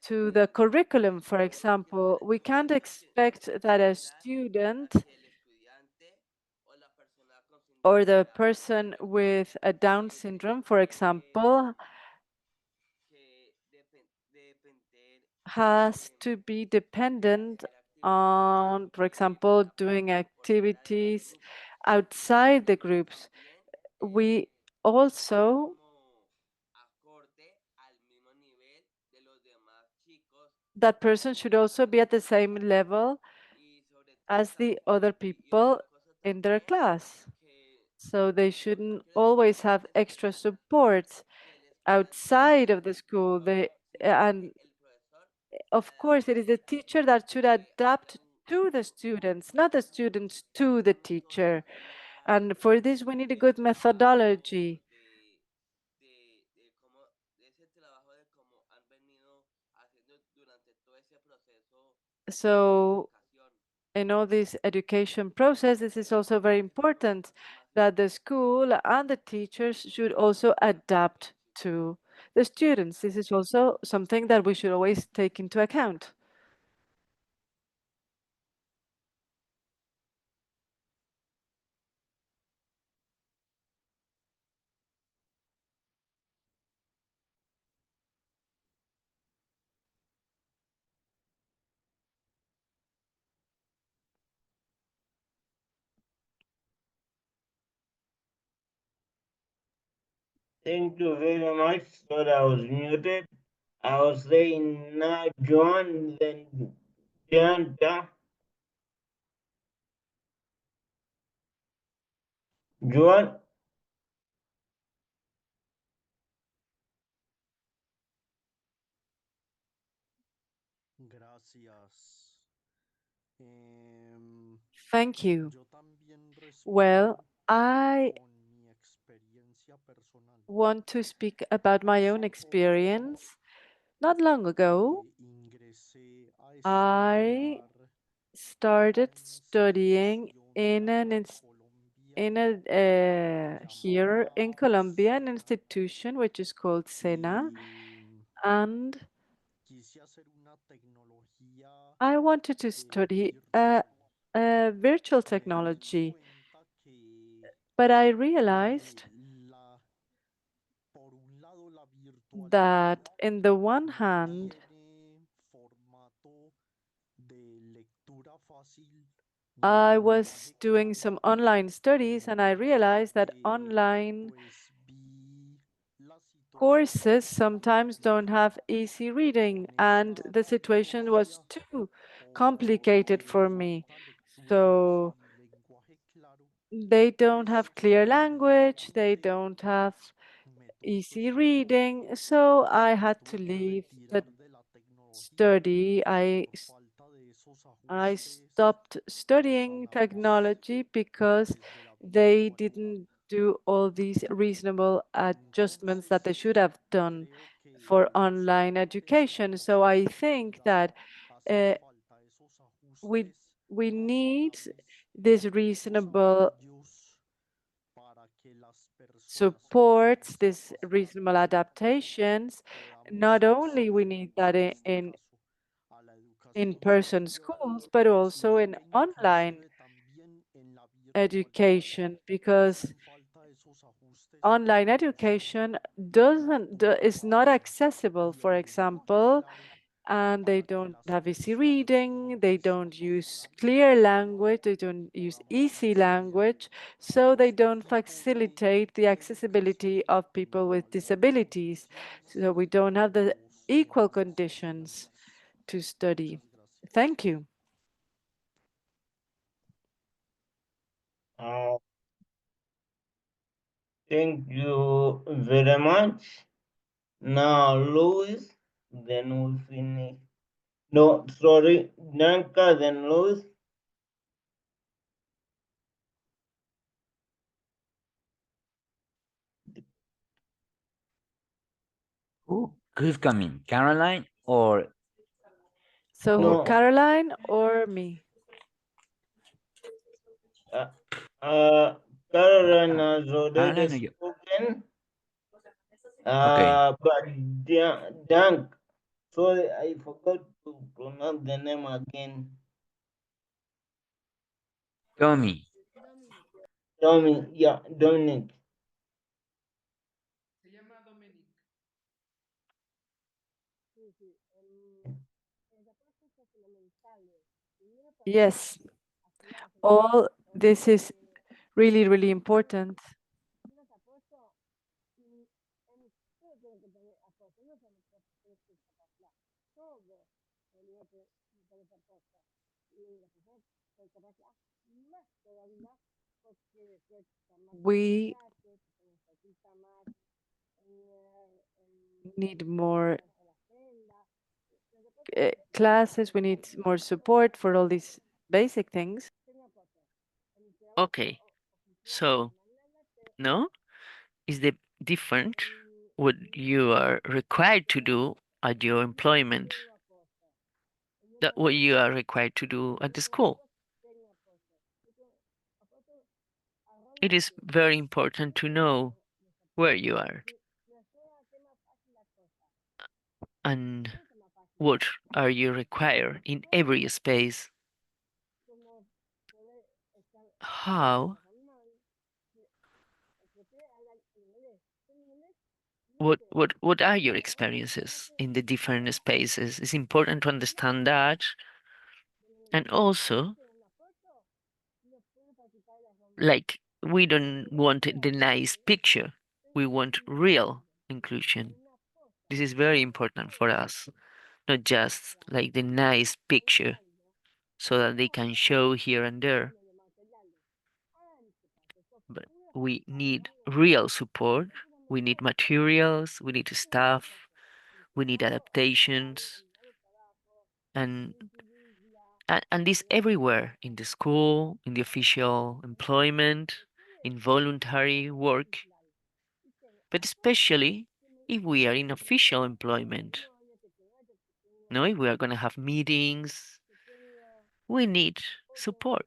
the curriculum. For example, we can't expect that a student or the person with a Down syndrome, for example, has to be dependent on, for example, doing activities outside the groups. We also that person should also be at the same level as the other people in their class. So they shouldn't always have extra support outside of the school. And of course, it is the teacher that should adapt to the students, not the students to the teacher. And for this, we need a good methodology. So in all this education process, this is also very important that the school and the teachers should also adapt to the students. This is also something that we should always take into account. Thank you very much. Sorry, I was muted. I was saying now, Joan, then Janta. Joan. Gracias. Em, Thank you. Well, I want to speak about my own experience. Not long ago, I started studying in here in Colombia, an institution which is called SENA, and I wanted to study virtual technology, but I realized that in the one hand, I was doing some online studies and I realized that online courses sometimes don't have easy reading, and the situation was too complicated for me. So they don't have clear language, they don't have easy reading, so I had to leave the study. I stopped studying technology because they didn't do all these reasonable adjustments that they should have done for online education. So I think that uh, we we need these reasonable supports, these reasonable adaptations. Not only we need that in in-person schools, but also in online education, because online education is not accessible, for example, and they don't have easy reading, they don't use clear language, they don't use easy language, so they don't facilitate the accessibility of people with disabilities. So we don't have the equal conditions to study. Thank you. Uh, thank you very much. Now, Louis, then we finish. No, sorry, Nanka, then Louis. Who's coming? Caroline or So No, Caroline or me? uh, Caroline has already Caroline or you? spoken, Okay. but Dank, sorry, I forgot to pronounce the name again. Tommy. Dominic. Yes, all this is really, really important. We need more classes, we need more support for all these basic things. Okay, so no, is the different what you are required to do at your employment that what you are required to do at the school. It is very important to know where you are and what are you required in every space. How what are your experiences in the different spaces? It's important to understand that, and also like we don't want the nice picture, we want real inclusion. This is very important for us, not just like the nice picture so that they can show here and there, but we need real support, we need materials, we need staff, we need adaptations, and And this everywhere, in the school, in the official employment, in voluntary work, but especially if we are in official employment. No, if we are going to have meetings, we need support.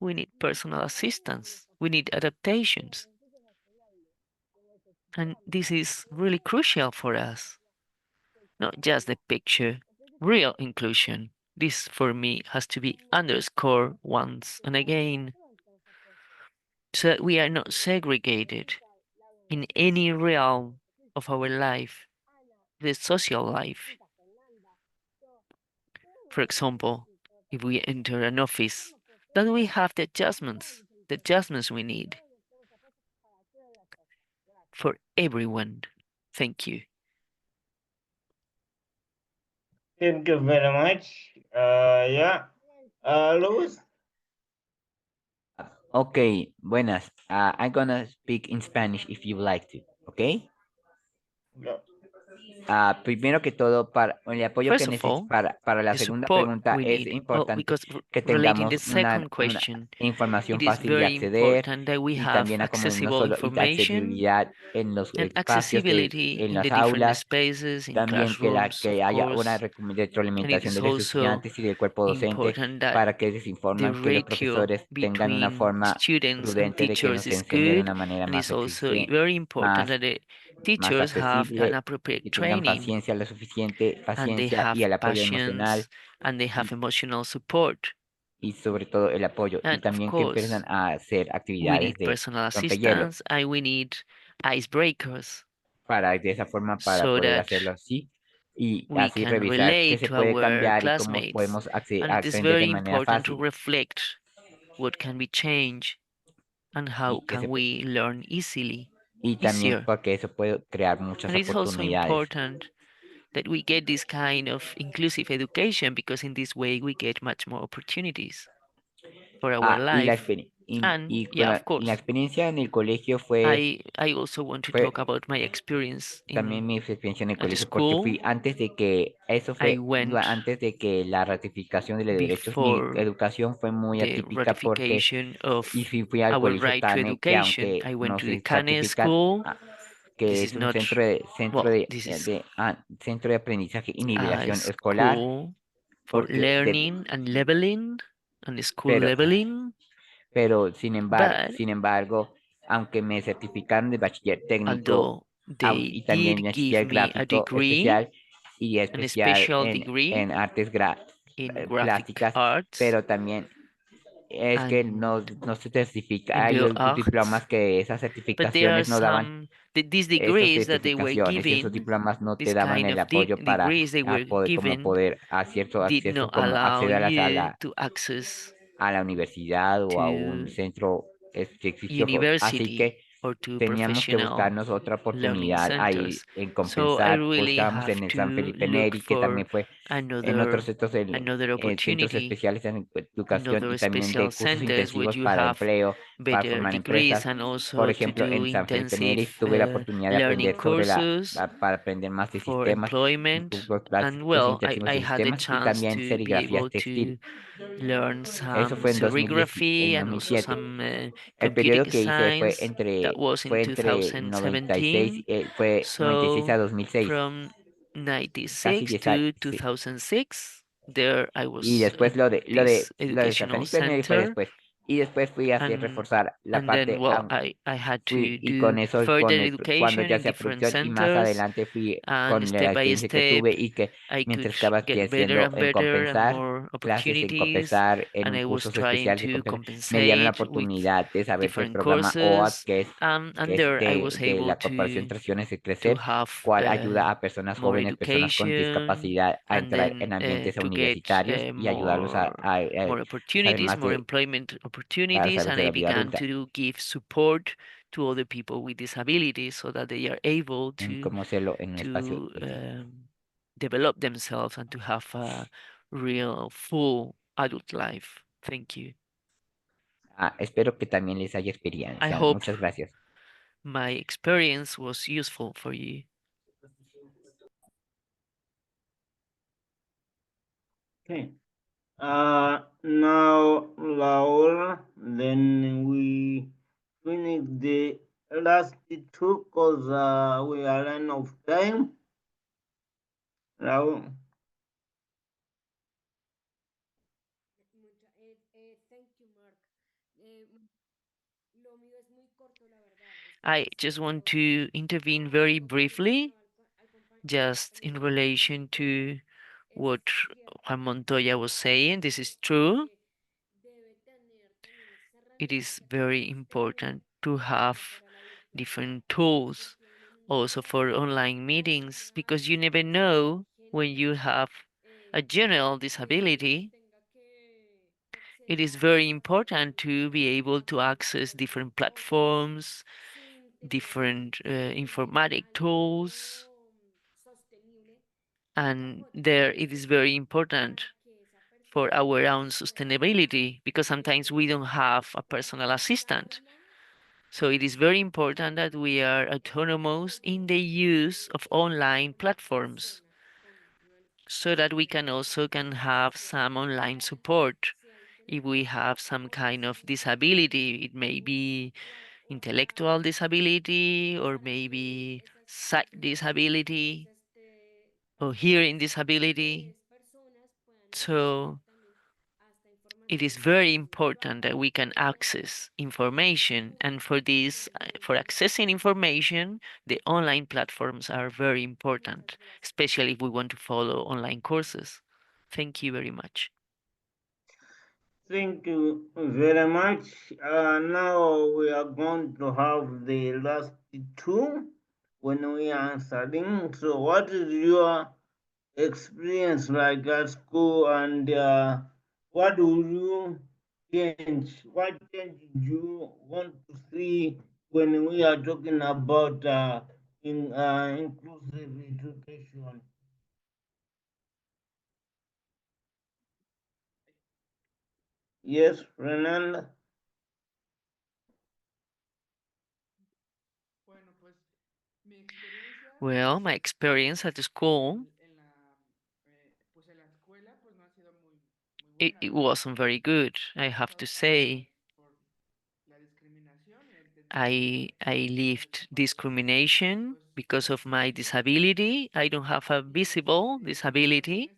We need personal assistance. We need adaptations. And this is really crucial for us. Not just the picture, real inclusion. This for me has to be underscored once and again, so that we are not segregated in any realm of our life, the social life. For example, if we enter an office, that we have the adjustments we need for everyone. Thank you. Thank you very much. Yeah. Louis? Okay, buenas. I'm gonna speak in Spanish if you like to, okay? No. Primero que todo, para el apoyo que First of all, para la the segunda support pregunta we es need. Well, importante because que relating the tengamos second una question, información it is fácil de very acceder important that we y have también a como no accessible solo y information accesibilidad en los and espacios accessibility en in the las different aulas, spaces, in también classrooms, of que haya una course. And it retroalimentación is de los also estudiantes y del cuerpo docente important that para que les the informan que los ratio profesores tengan una between forma students and prudente de que teachers nos is enseñen de good, una manera and it's más also eficiente, very important más that the más teachers have an accesible y appropriate que tengan training paciencia, la suficiente and they paciencia y have el apoyo emocional passions and they have y, emotional support. y sobre todo el apoyo y And of también que empiezan course, a hacer we actividades need de personal rompehielo assistance and we need icebreakers para de esa forma para so poder that hacerlo así y we así can revisar qué relate se to puede our cambiar y cómo classmates. podemos And it is aprender de very manera important to fácil reflect what can be changed and how y que can we learn y también easier. porque eso puede crear muchas And it's also oportunidades. important that we get this kind of inclusive education because in this way we get much more opportunities for our Y life. And yeah, of y la course, experiencia en el colegio I also want to fue talk about my experience también in mi experiencia en el at the colegio porque school. fui antes de que eso I fue went antes de que la ratificación de los derechos mi before educación fue muy the atípica porque ratification y of fui al our colegio right to TANE que education. aunque I went no to the se canal certifican school. que This is es un not, centro well, de this is centro de aprendizaje y a nivelación escolar school for porque learning and leveling and school pero leveling, pero but sin embargo, aunque me certificaron de bachiller técnico although they y también did give bachiller me a gráfico degree, especial y an especial special degree en artes in graphic plásticas, arts pero también es que and no se certifica, in hay beaux los arts, diplomas que esas but there are certificaciones no daban some these esas degrees that they were certificaciones, esos giving, diplomas no te this daban kind el of apoyo para degrees they were poder, como given poder a cierto did acceso, not como allow acceder you to access a la universidad o a un to centro prestigioso. Así university que or to teníamos que professional buscarnos otra learning oportunidad ahí centers. en So I compensar. really Buscábamos have en el San to Felipe look Neri, que for también fue en otros another centros, another centros opportunity, especiales en educación y another también special de cursos centers where intensivos you para have empleo, para better formar degrees empresas. and Por also to ejemplo, do en San Felipe intensive Neri tuve la oportunidad de learning aprender sobre courses para aprender más de for sistemas, employment. cursos And prácticos well, intensivos I de had the sistemas y chance también to be serigrafías able textil. to learn Eso some fue en serigraphy en and also 2007. some El computer periodo que hice designs. That was in fue entre 2017. fue 96 So a 2006, from casi 96 10 años. to Sí. 2006, there I Y was at después this lo de San educational Felipe Neri fue center, después. Y después fui a hacer and reforzar la then parte, well, I had fui to y con do eso, further cuando education ya in sea different producción y más centers, adelante fui and con la step by experiencia que step tuve y que I could mientras estaba aquí get better haciendo and en better and compensar, more clases en opportunities, compensar, and en I was cursos trying especiales de to compensar, me dieron la compensate with oportunidad de saber sobre el different programa OAT, courses, que and es there I was de able la Corporación Transiciones y to Crecer, have cual ayuda a personas more jóvenes, personas con education, discapacidad a and entrar then en ambientes to get universitarios y ayudarlos more a saber opportunities, más more de, employment para opportunities, saber and de I la vida began adulta, to give support to other people with disabilities so that they are able en cómo hacerlo en un espacio. to develop themselves and to have a real full adult life. Thank you. Espero que también les haya I experiencia. hope Muchas gracias. my experience was useful for you. Okay. Now, Laura, then we finish the last two because we are running of time. Now, Thank you, Mark. Lo mío es muy corto, la verdad. I just want to intervene very briefly, just in relation to what Juan Montoya was saying. This is true. It is very important to have different tools also for online meetings because you never know when you have a general disability. It is very important to be able to access different platforms, different informatic tools, and there it is very important for our own sustainability because sometimes we don't have a personal assistant. So it is very important that we are autonomous in the use of online platforms so that we can also can have some online support if we have some kind of disability. It may be intellectual disability or maybe sight disability or hearing disability. So it is very important that we can access information, and for this for accessing information the online platforms are very important, especially if we want to follow online courses. Thank you very much. thank you very much. Now we are going to have the last two when we are answering. So, what is your experience like at school, and what do you change? What change do you want to see when we are talking about inclusive education? Yes, Renan. Well, my experience at the school, it wasn't very good, I have to say. I lived discrimination because of my disability. I don't have a visible disability,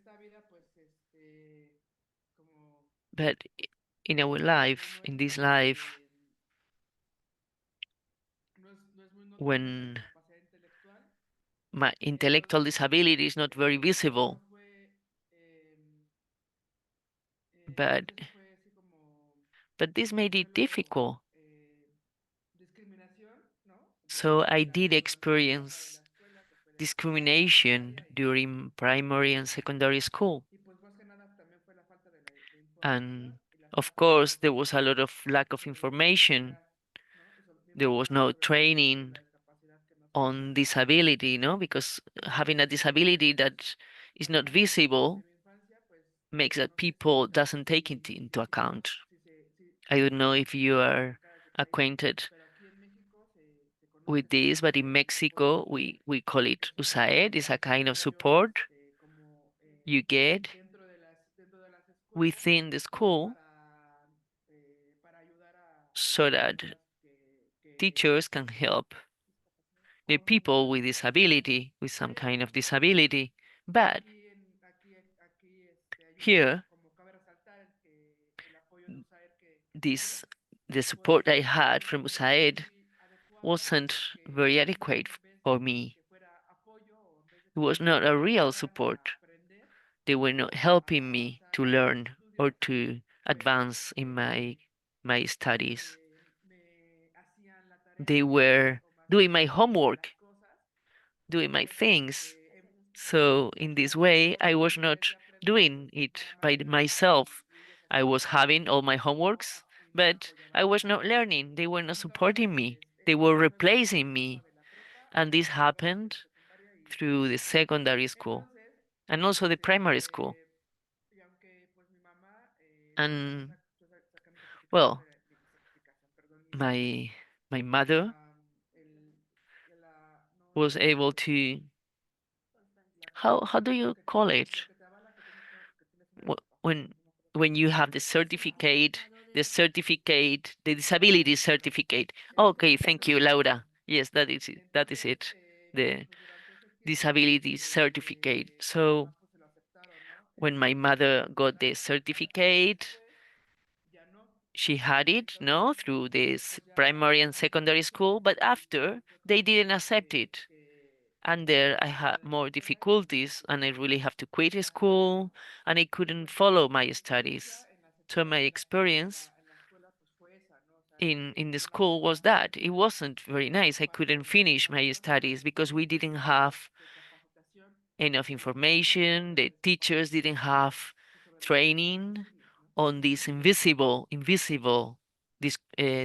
but in our life, in this life, when my intellectual disability is not very visible, but this made it difficult. So I did experience discrimination during primary and secondary school. And of course, there was a lot of lack of information. There was no training on disability, because having a disability that is not visible makes that people doesn't take it into account. I don't know if you are acquainted with this, but in Mexico we call it USAID. It's a kind of support you get within the school so that teachers can help the people with disability, with some kind of disability. But here, this the support I had from USAID wasn't very adequate for me. It was not a real support. They were not helping me to learn or to advance in my studies. They were doing my homework, doing my things. So in this way, I was not doing it by myself. I was having all my homeworks, but I was not learning. They were not supporting me. They were replacing me. And this happened through the secondary school and also the primary school. And well, my my mother was able to, how do you call it? When when you have the certificate, the disability certificate. Okay, thank you, Laura. Yes, that is it. That is it. The disability certificate. So when my mother got the certificate, she had it, no, through this primary and secondary school, but after they didn't accept it. And there I had more difficulties and I really have to quit school and I couldn't follow my studies. So my experience in the school was that it wasn't very nice. I couldn't finish my studies because we didn't have enough information. The teachers didn't have training on this invisible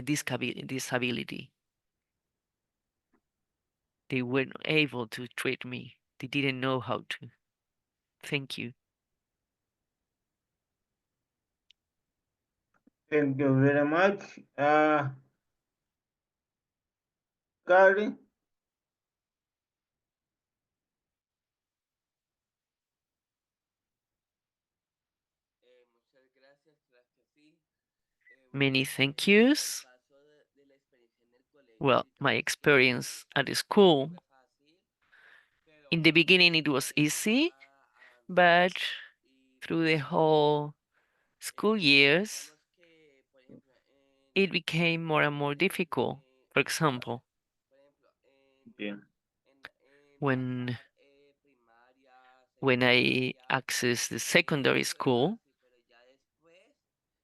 disability. They weren't able to treat me. They didn't know how to. Thank you. Thank you very much. Gary? Many thank yous. Well, my experience at the school, in the beginning it was easy, but through the whole school years, it became more and more difficult. For example, Yeah. when I accessed the secondary school,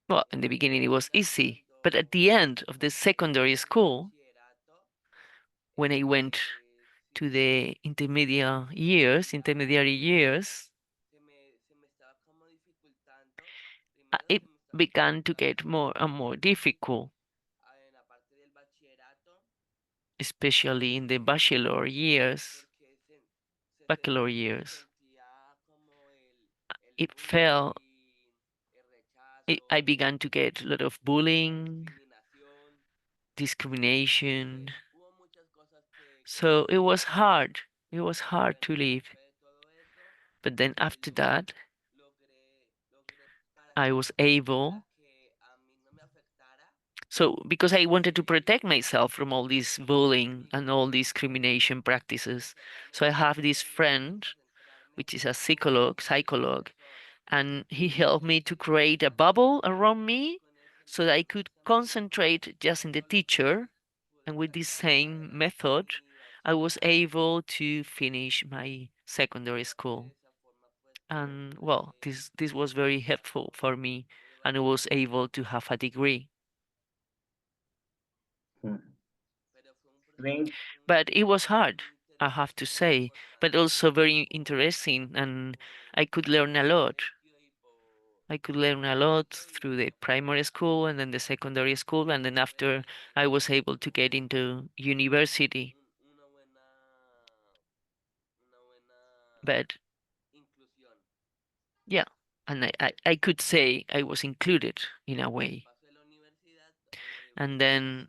well, in the beginning it was easy, but at the end of the secondary school, when I went to the intermediary years, it began to get more and more difficult, especially in the bachelor years. It felt I began to get a lot of bullying, discrimination. So it was hard. It was hard to live. But then after that, I was able. So because I wanted to protect myself from all this bullying and all discrimination practices, so I have this friend, which is a psycholog, and he helped me to create a bubble around me so that I could concentrate just in the teacher. And with this same method, I was able to finish my secondary school. And well, this was very helpful for me, and I was able to have a degree. Thank But it was hard, I have to say, but also very interesting, and I could learn a lot. I could learn a lot through the primary school and then the secondary school, and then after I was able to get into university. But yeah, and I could say I was included in a way. And then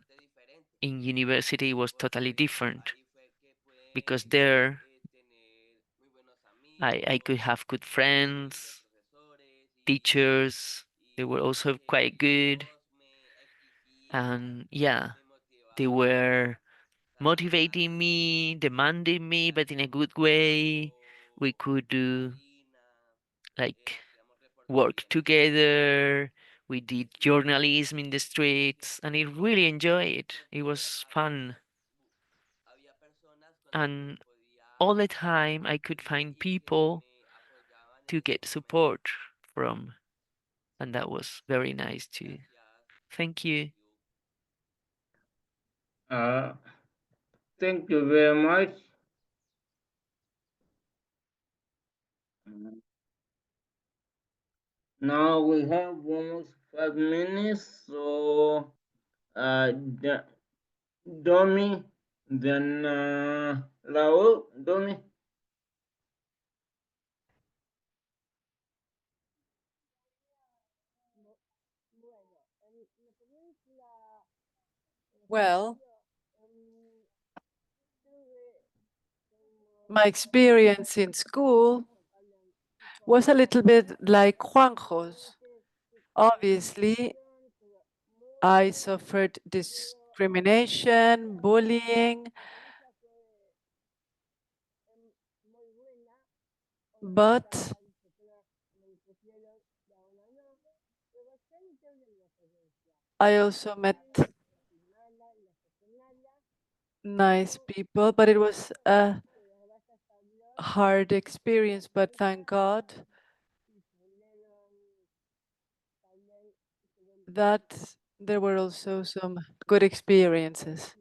in university it was totally different because there I could have good friends, teachers, they were also quite good. And yeah, they were motivating me, demanding me, but in a good way. We could do like work together. We did journalism in the streets, and I really enjoyed it. It was fun. And all the time, I could find people to get support from, and that was very nice too. Thank you. uh, thank you very much. Now we have almost 5 minutes, so Domi, then Raul, Domi. Well, my experience in school was a little bit like Juanjo's. Obviously, I suffered discrimination, bullying, but I also met nice people, but it was a hard experience. But thank God that there were also some good experiences.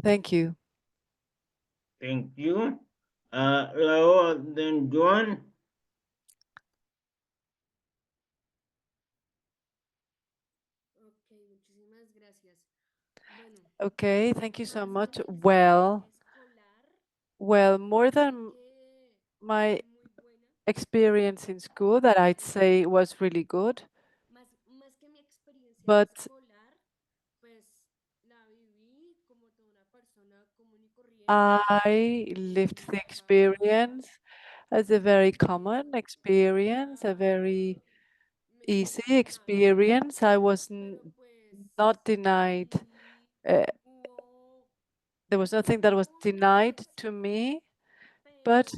Thank you. Thank you. Luego, then Joan. Okay, thank you so much. Well, more than my experience in school that I'd say was really good, but I lived the experience as a very common experience, a very easy experience. I was not denied, uh, there was nothing that was denied to me, but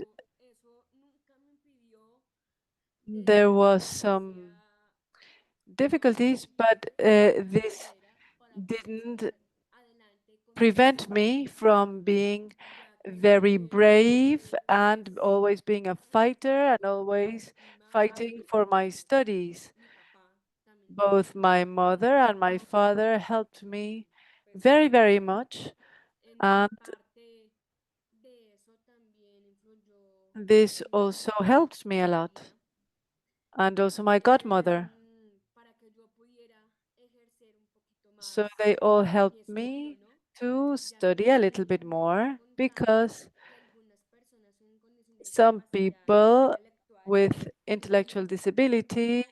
there was some difficulties, but this didn't prevent me from being very brave and always being a fighter and always fighting for my studies. Both my mother and my father helped me very, very much. And this also helped me a lot. And also my godmother. So they all helped me to study a little bit more because some people with intellectual disability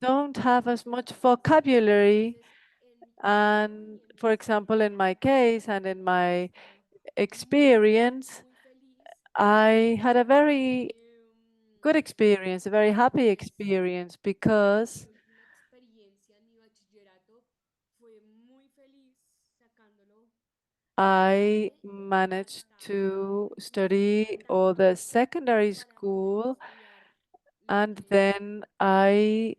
don't have as much vocabulary. And for example, in my case and in my experience, I had a very good experience, a very happy experience because I managed to study all the secondary school, and then I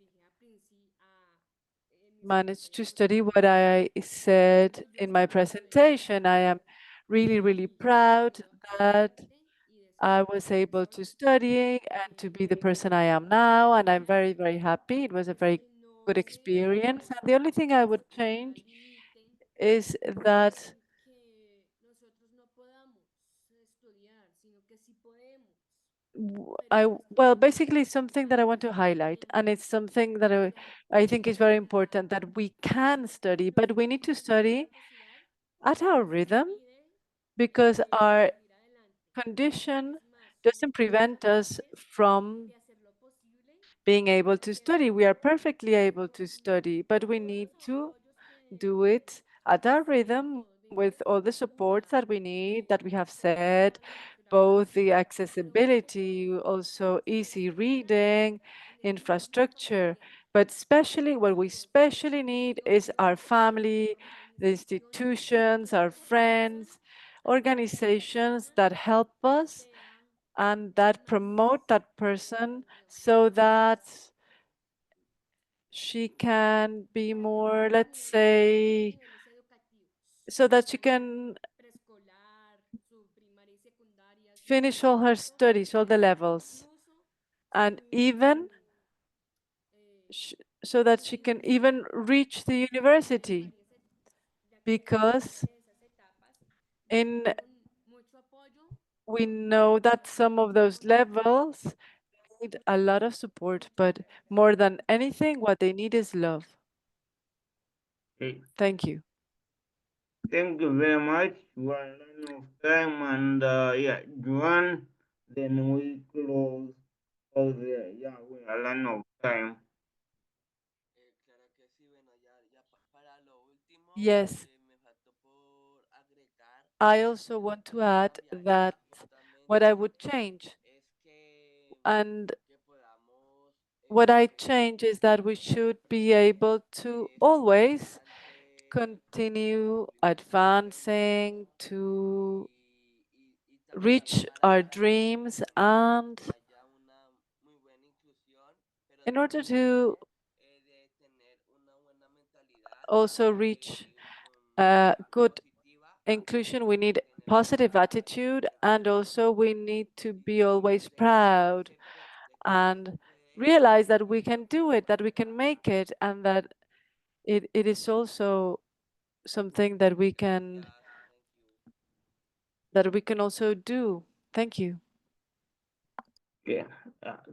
managed to study what I said in my presentation. I am really, really proud that I was able to study and to be the person I am now, and I'm very, very happy. It was a very good experience. And the only thing I would change is that well, basically something that I want to highlight, and it's something that I think is very important, that we can study, but we need to study at our rhythm because our condition doesn't prevent us from being able to study. We are perfectly able to study, but we need to do it at our rhythm with all the supports that we need, that we have said, both the accessibility, also easy reading, infrastructure, but especially what we especially need is our family, the institutions, our friends, organizations that help us and that promote that person so that she can be more, let's say, so that she can finish all her studies, all the levels, and even so that she can even reach the university, because in we know that some of those levels need a lot of support, but more than anything, what they need is love. Okay. Thank you. Thank you very much. We are running of time, and yeah, Joan, then we close. Oh, yeah, we are running of time. Yes, I also want to add that what I would change, and what I change is that we should be able to always continue advancing to reach our dreams, and in order to also reach good inclusion, we need positive attitude, and also we need to be always proud and realize that we can do it, that we can make it, and that it is also something that we can also do. Thank you. Okay.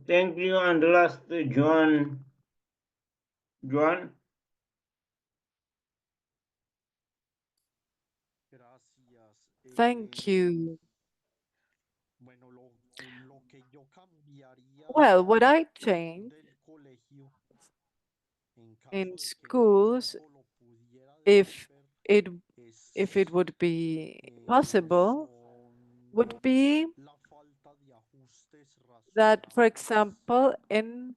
Thank you. And last, John. John. Thank you. Well, what I changed in schools, if it would be possible, would be that, for example, in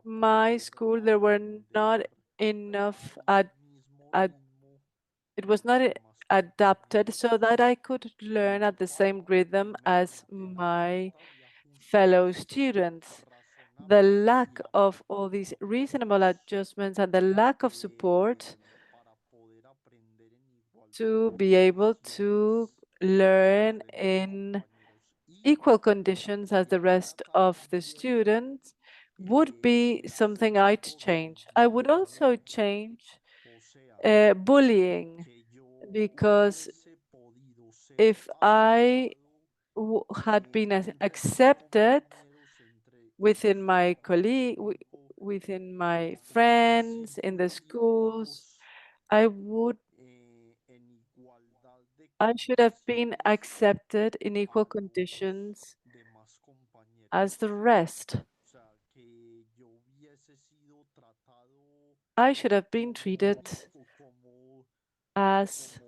my school there were not enough it was not adapted so that I could learn at the same rhythm as my fellow students. The lack of all these reasonable adjustments and the lack of support to be able to learn in equal conditions as the rest of the students would be something I'd change. I would also change bullying, because if I had been accepted within my within my friends, in the schools, I should have been accepted in equal conditions as the rest. I should have been treated as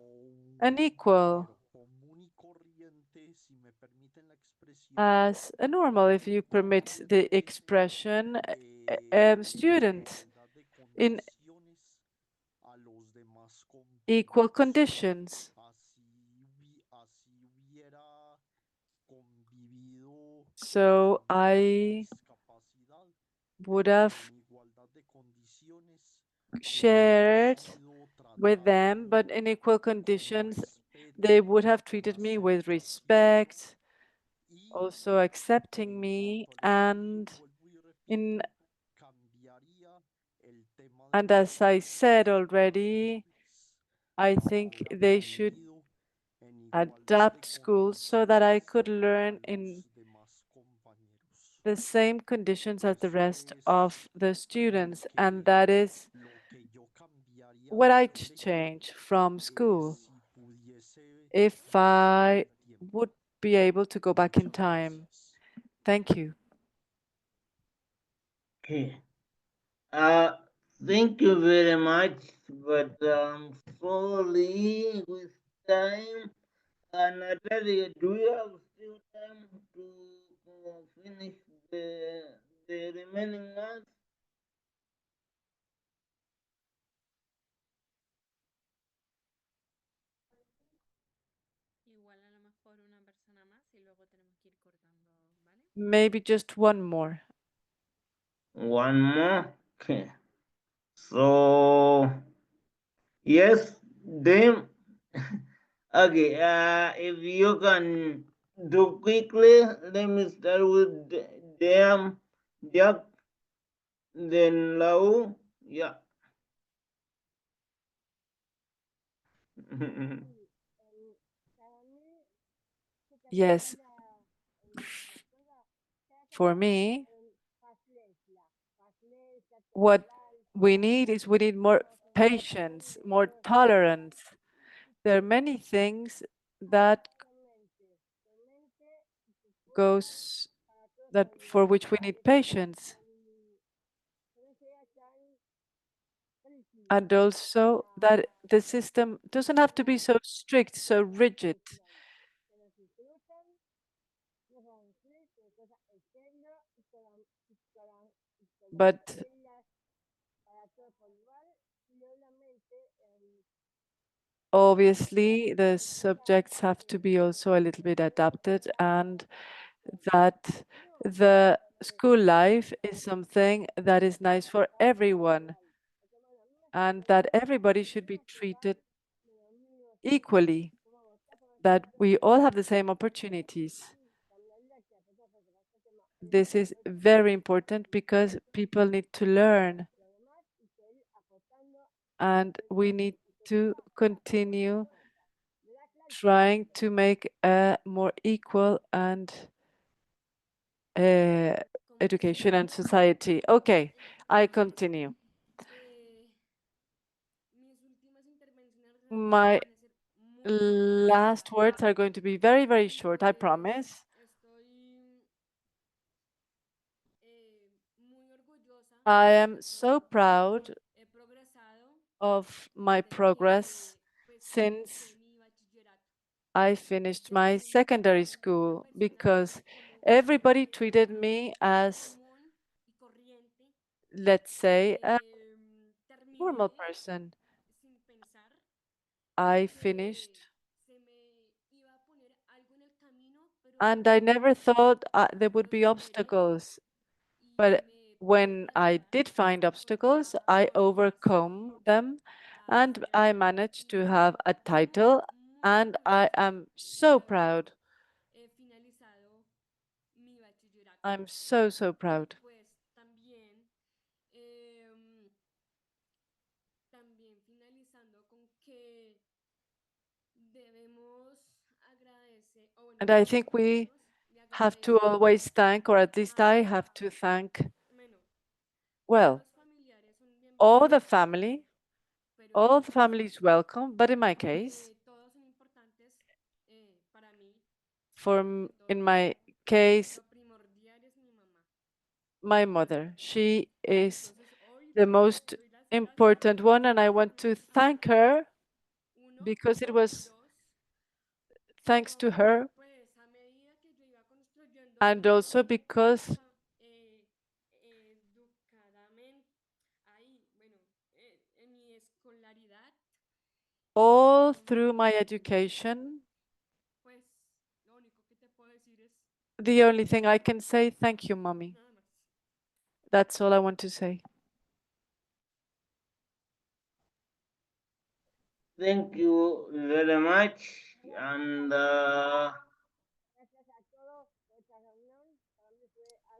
an equal, as a normal, if you permit the expression, student in equal conditions. So I would have shared with them, but in equal conditions. They would have treated me with respect, also accepting me, and as I said already, I think they should adapt schools so that I could learn in the same conditions as the rest of the students, and that is what I'd change from school if I would be able to go back in time. Thank you. Okay. Thank you very much. But slowly with time, Natalia, do you have still time to finish the remaining ones? Igual a lo mejor una persona más y luego tenemos que ir cortando, ¿vale? Maybe just one more. One more? Okay. So, yes, then, okay, if you can do quickly, let me start with them, Jack, then Lau, yeah. Yes. For me, what we need more patience, more tolerance. There are many things that for which we need patience. And also that the system doesn't have to be so strict, so rigid. but obviously the subjects have to be also a little bit adapted, and that the school life is something that is nice for everyone, and that everybody should be treated equally, that we all have the same opportunities. This is very important because people need to learn, and we need to continue trying to make a more equal and education and society. Okay, I continue. My last words are going to be very, very short, I promise. I am so proud of my progress since I finished my secondary school, because everybody treated me as, let's say, a normal person. I finished, and I never thought there would be obstacles. But when I did find obstacles, I overcome them, and I managed to have a title, and I am so proud. I'm so, so proud. And I think we have to always thank, or at least I have to thank, well, all the family. All the family is welcome, but in my case, in my case, my mother, she is the most important one, and I want to thank her because it was thanks to her, and also because all through my education, the only thing I can say, thank you, mommy. That's all I want to say. Thank you very much. And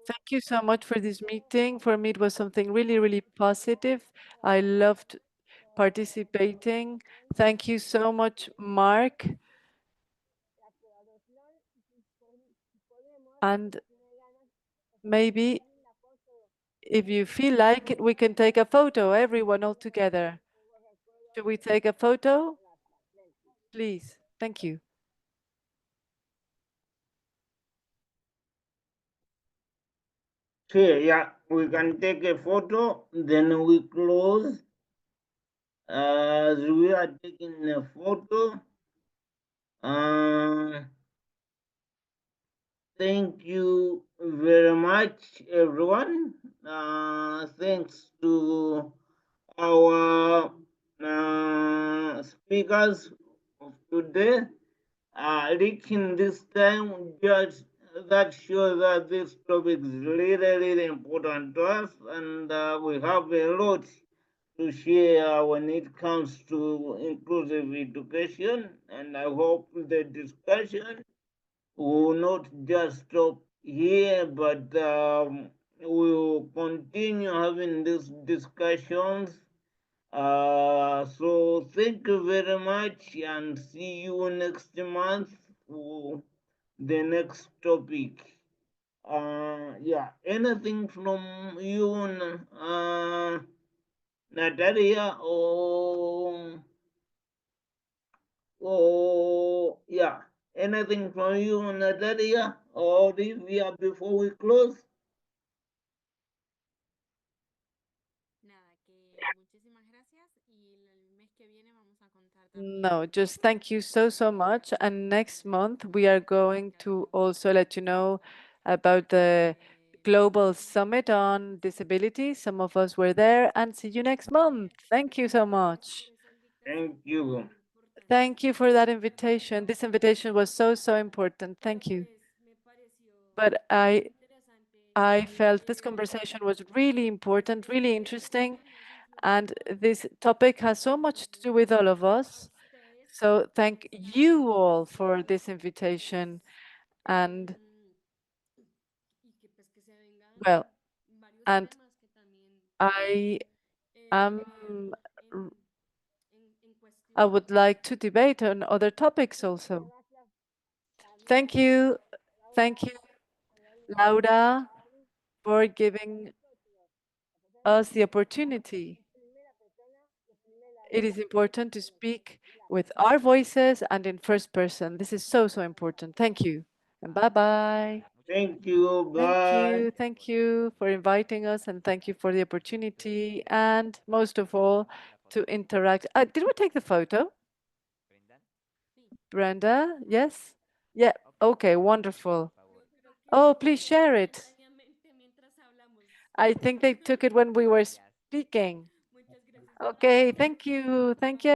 Thank you so much for this meeting. For me, it was something really, really positive. I loved participating. Thank you so much, Mark. And maybe if you feel like it, we can take a photo, everyone all together. Should we take a photo? Please. Thank you. okay, yeah, we can take a photo, then we close. As we are taking a photo, thank you very much, everyone. Thanks to our speakers of today. Reaching this time, just that shows that this topic is really, really important to us, and we have a lot to share when it comes to inclusive education. And I hope the discussion will not just stop here, but we will continue having these discussions. So thank you very much, and see you next month for the next topic. Yeah, anything from you, Natalia, or yeah, anything from you, Natalia or Olivia, before we close? No, just thank you so, so much. And next month, we are going to also let you know about the Global Summit on Disability. Some of us were there, and see you next month. Thank you so much. Thank you. Thank you for that invitation. This invitation was so, so important. Thank you. But I felt this conversation was really important, really interesting, and this topic has so much to do with all of us. So thank you all for this invitation. And well, and I am I would like to debate on other topics also. Thank you. Thank you, Laura, for giving us the opportunity. It is important to speak with our voices and in first person. This is so, so important. Thank you. And bye-bye. Thank you. Thank Bye. you. Thank you for inviting us, and thank you for the opportunity, and most of all, to interact. Did we take the photo? Brenda, yes? Yeah, okay, wonderful. Oh, please share it. I think they took it when we were speaking. Okay, thank you. Thank you.